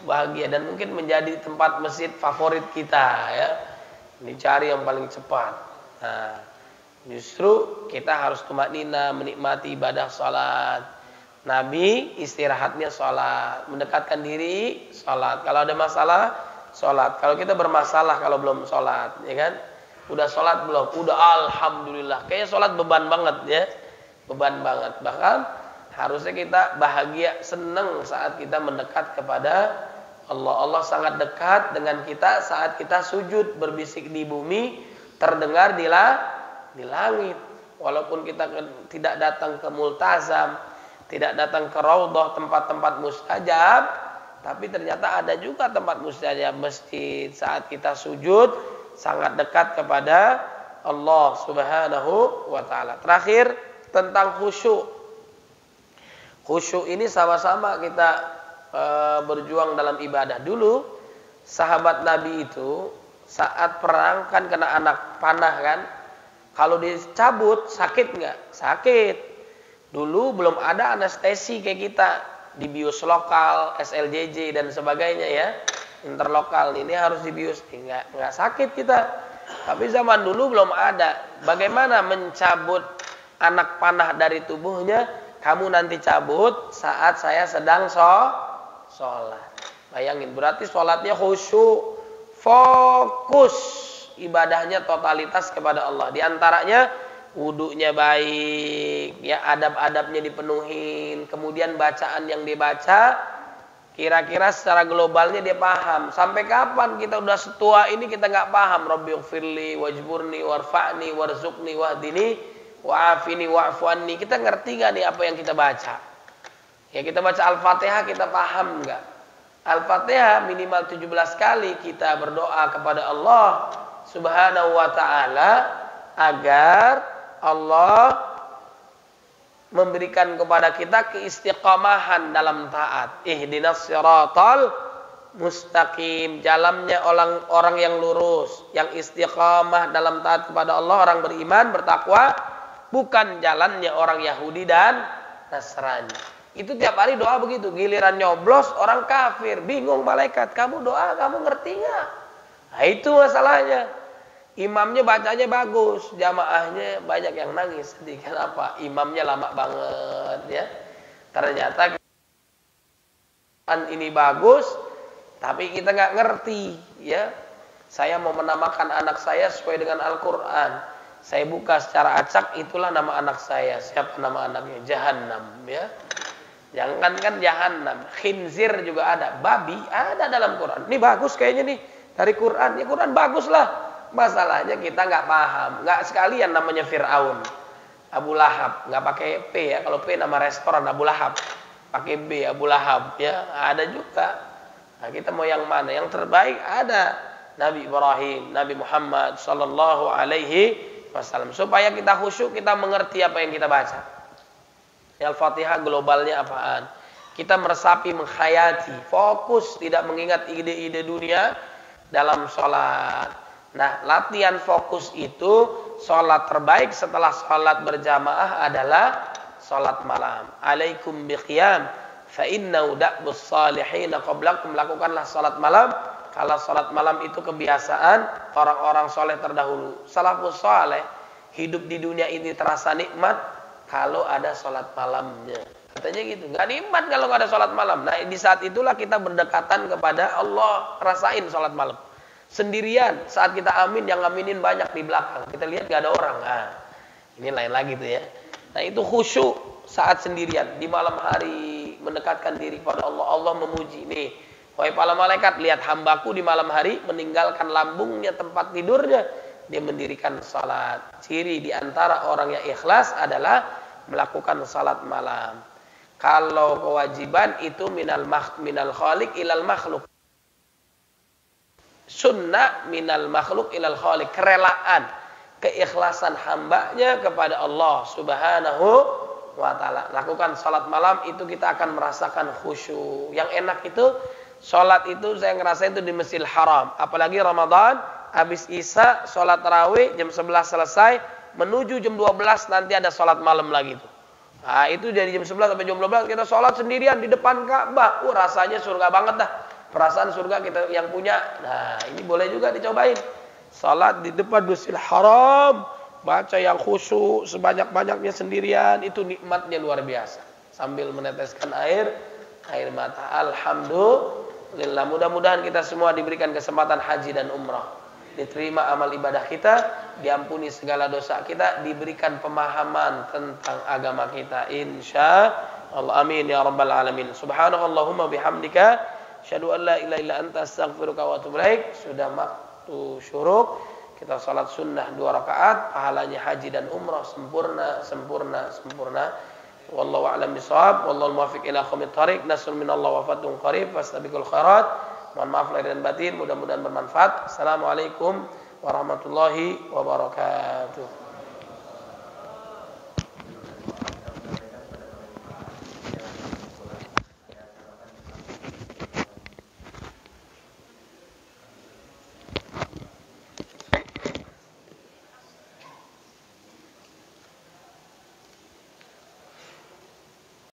[SPEAKER 1] Bahagia, dan mungkin menjadi tempat masjid favorit kita, ya. Dicari yang paling cepat. Nah, justru kita harus tumaknina, menikmati ibadah sholat. Nabi istirahatnya sholat, mendekatkan diri sholat. Kalau ada masalah, sholat. Kalau kita bermasalah kalau belum sholat, ya kan? Udah sholat belum? Udah, alhamdulillah. Kayaknya sholat beban banget, ya. Beban banget. Bahkan harusnya kita bahagia, senang saat kita mendekat kepada Allah. Allah sangat dekat dengan kita saat kita sujud, berbisik di bumi, terdengar di langit. Walaupun kita tidak datang ke multazam, tidak datang ke raudhah, tempat-tempat mustajab, tapi ternyata ada juga tempat mustajab, masjid. Saat kita sujud sangat dekat kepada Allah Subhanahu wa taala. Terakhir tentang khusyuk. Khusyuk ini sama-sama kita berjuang dalam ibadah. Dulu sahabat Nabi itu saat perang kan kena anak panah kan. Kalau dicabut sakit nggak? Sakit. Dulu belum ada anestesi kayak kita di bius lokal, SLJJ dan sebagainya ya. Interlokal ini harus dibius, nggak sakit kita. Tapi zaman dulu belum ada. Bagaimana mencabut anak panah dari tubuhnya? Kamu nanti cabut saat saya sedang sholat. Bayangin, berarti sholatnya khusyuk, fokus ibadahnya totalitas kepada Allah. Di antaranya wudunya baik, ya adab-adabnya dipenuhin, kemudian bacaan yang dibaca kira-kira secara globalnya dia paham. Sampai kapan kita udah setua ini kita nggak paham? Rabbighfirli wajburni warfa'ni warzuqni wahdini wa'afini wa'fu anni. Kita ngerti nggak nih apa yang kita baca? Ya kita baca Al-Fatihah kita paham nggak? Al-Fatihah minimal 17 kali kita berdoa kepada Allah Subhanahu wa ta'ala agar Allah memberikan kepada kita keistiqamahan dalam taat. Ihdinas siratal mustaqim, jalannya orang yang lurus, yang istiqamah dalam taat kepada Allah, orang beriman, bertakwa, bukan jalannya orang Yahudi dan Nasrani. Itu tiap hari doa begitu, giliran nyoblos orang kafir, bingung malaikat, kamu doa, kamu ngerti nggak? Nah, itu masalahnya. Imamnya bacanya bagus, jamaahnya banyak yang nangis. Sedih. Kenapa? Imamnya lama banget ya. Ternyata ini bagus, tapi kita nggak ngerti ya. Saya mau menamakan anak saya sesuai dengan Al-Quran. Saya buka secara acak, itulah nama anak saya. Siapa nama anaknya? Jahannam ya. Jangan kan Jahannam, khinzir juga ada, babi ada dalam Quran. Ini bagus kayaknya nih dari Quran. Ya Quran bagus lah. Masalahnya kita nggak paham, nggak sekalian namanya Fir'aun, Abu Lahab, nggak pakai P ya, kalau P nama restoran Abu Lahab, pakai B Abu Lahab ya, ada juga. Nah, kita mau yang mana? Yang terbaik ada Nabi Ibrahim, Nabi Muhammad Sallallahu Alaihi Wasallam. Supaya kita khusyuk, kita mengerti apa yang kita baca. Al-Fatihah globalnya apaan? Kita meresapi, menghayati, fokus, tidak mengingat ide-ide dunia dalam sholat. Nah, latihan fokus itu sholat terbaik setelah sholat berjamaah adalah sholat malam. Alaikum biqiyam fa innahu da'bus salihin qablakum, lakukanlah sholat malam. Kalau sholat malam itu kebiasaan orang-orang soleh terdahulu. Salafus saleh hidup di dunia ini terasa nikmat kalau ada sholat malamnya. Katanya gitu, nggak nikmat kalau nggak ada sholat malam. Nah, di saat itulah kita berdekatan kepada Allah, rasain sholat malam. Sendirian, saat kita amin, yang ngaminin banyak di belakang. Kita lihat gak ada orang. Nah, ini lain lagi tuh ya. Nah, itu khusyuk saat sendirian. Di malam hari mendekatkan diri kepada Allah. Allah memuji. Nih, wahai para malaikat, lihat hambaku di malam hari meninggalkan lambungnya, tempat tidurnya. Dia mendirikan salat. Ciri di antara orang yang ikhlas adalah melakukan salat malam. Kalau kewajiban itu minal khaliq ilal makhluk. Sunnah minal makhluk ilal khaliq, kerelaan, keikhlasan hambanya kepada Allah Subhanahu wa ta'ala. Lakukan salat malam itu kita akan merasakan khusyuk. Yang enak itu salat itu saya ngerasa itu di Masjidil Haram. Apalagi Ramadan, habis Isya salat tarawih jam 11 selesai, menuju jam 12 nanti ada salat malam lagi tuh. Nah, itu dari jam 11 sampai jam 12 kita salat sendirian di depan Ka'bah. Rasanya surga banget dah. Perasaan surga kita yang punya. Nah, ini boleh juga dicobain. Salat di depan Masjidil Haram, baca yang khusyuk sebanyak-banyaknya sendirian, itu nikmatnya luar biasa. Sambil meneteskan air mata. Alhamdulillah. Mudah-mudahan kita semua diberikan kesempatan haji dan umrah. Diterima amal ibadah kita, diampuni segala dosa kita, diberikan pemahaman tentang agama kita. Insya Allah. Amin ya rabbal alamin. Subhanallahumma bihamdika asyhadu an la ilaha illa anta astaghfiruka wa atubu ilaik. Sudah waktu syuruk, kita salat sunnah 2 rakaat, pahalanya haji dan umrah sempurna. Wallahu a'lam bishawab. Wallahu muwaffiq ila aqwamit thoriq. Nasrun minallahi wa fathun qarib. Fastabiqul khairat. Mohon maaf lahir dan batin, mudah-mudahan bermanfaat. Assalamualaikum warahmatullahi wabarakatuh.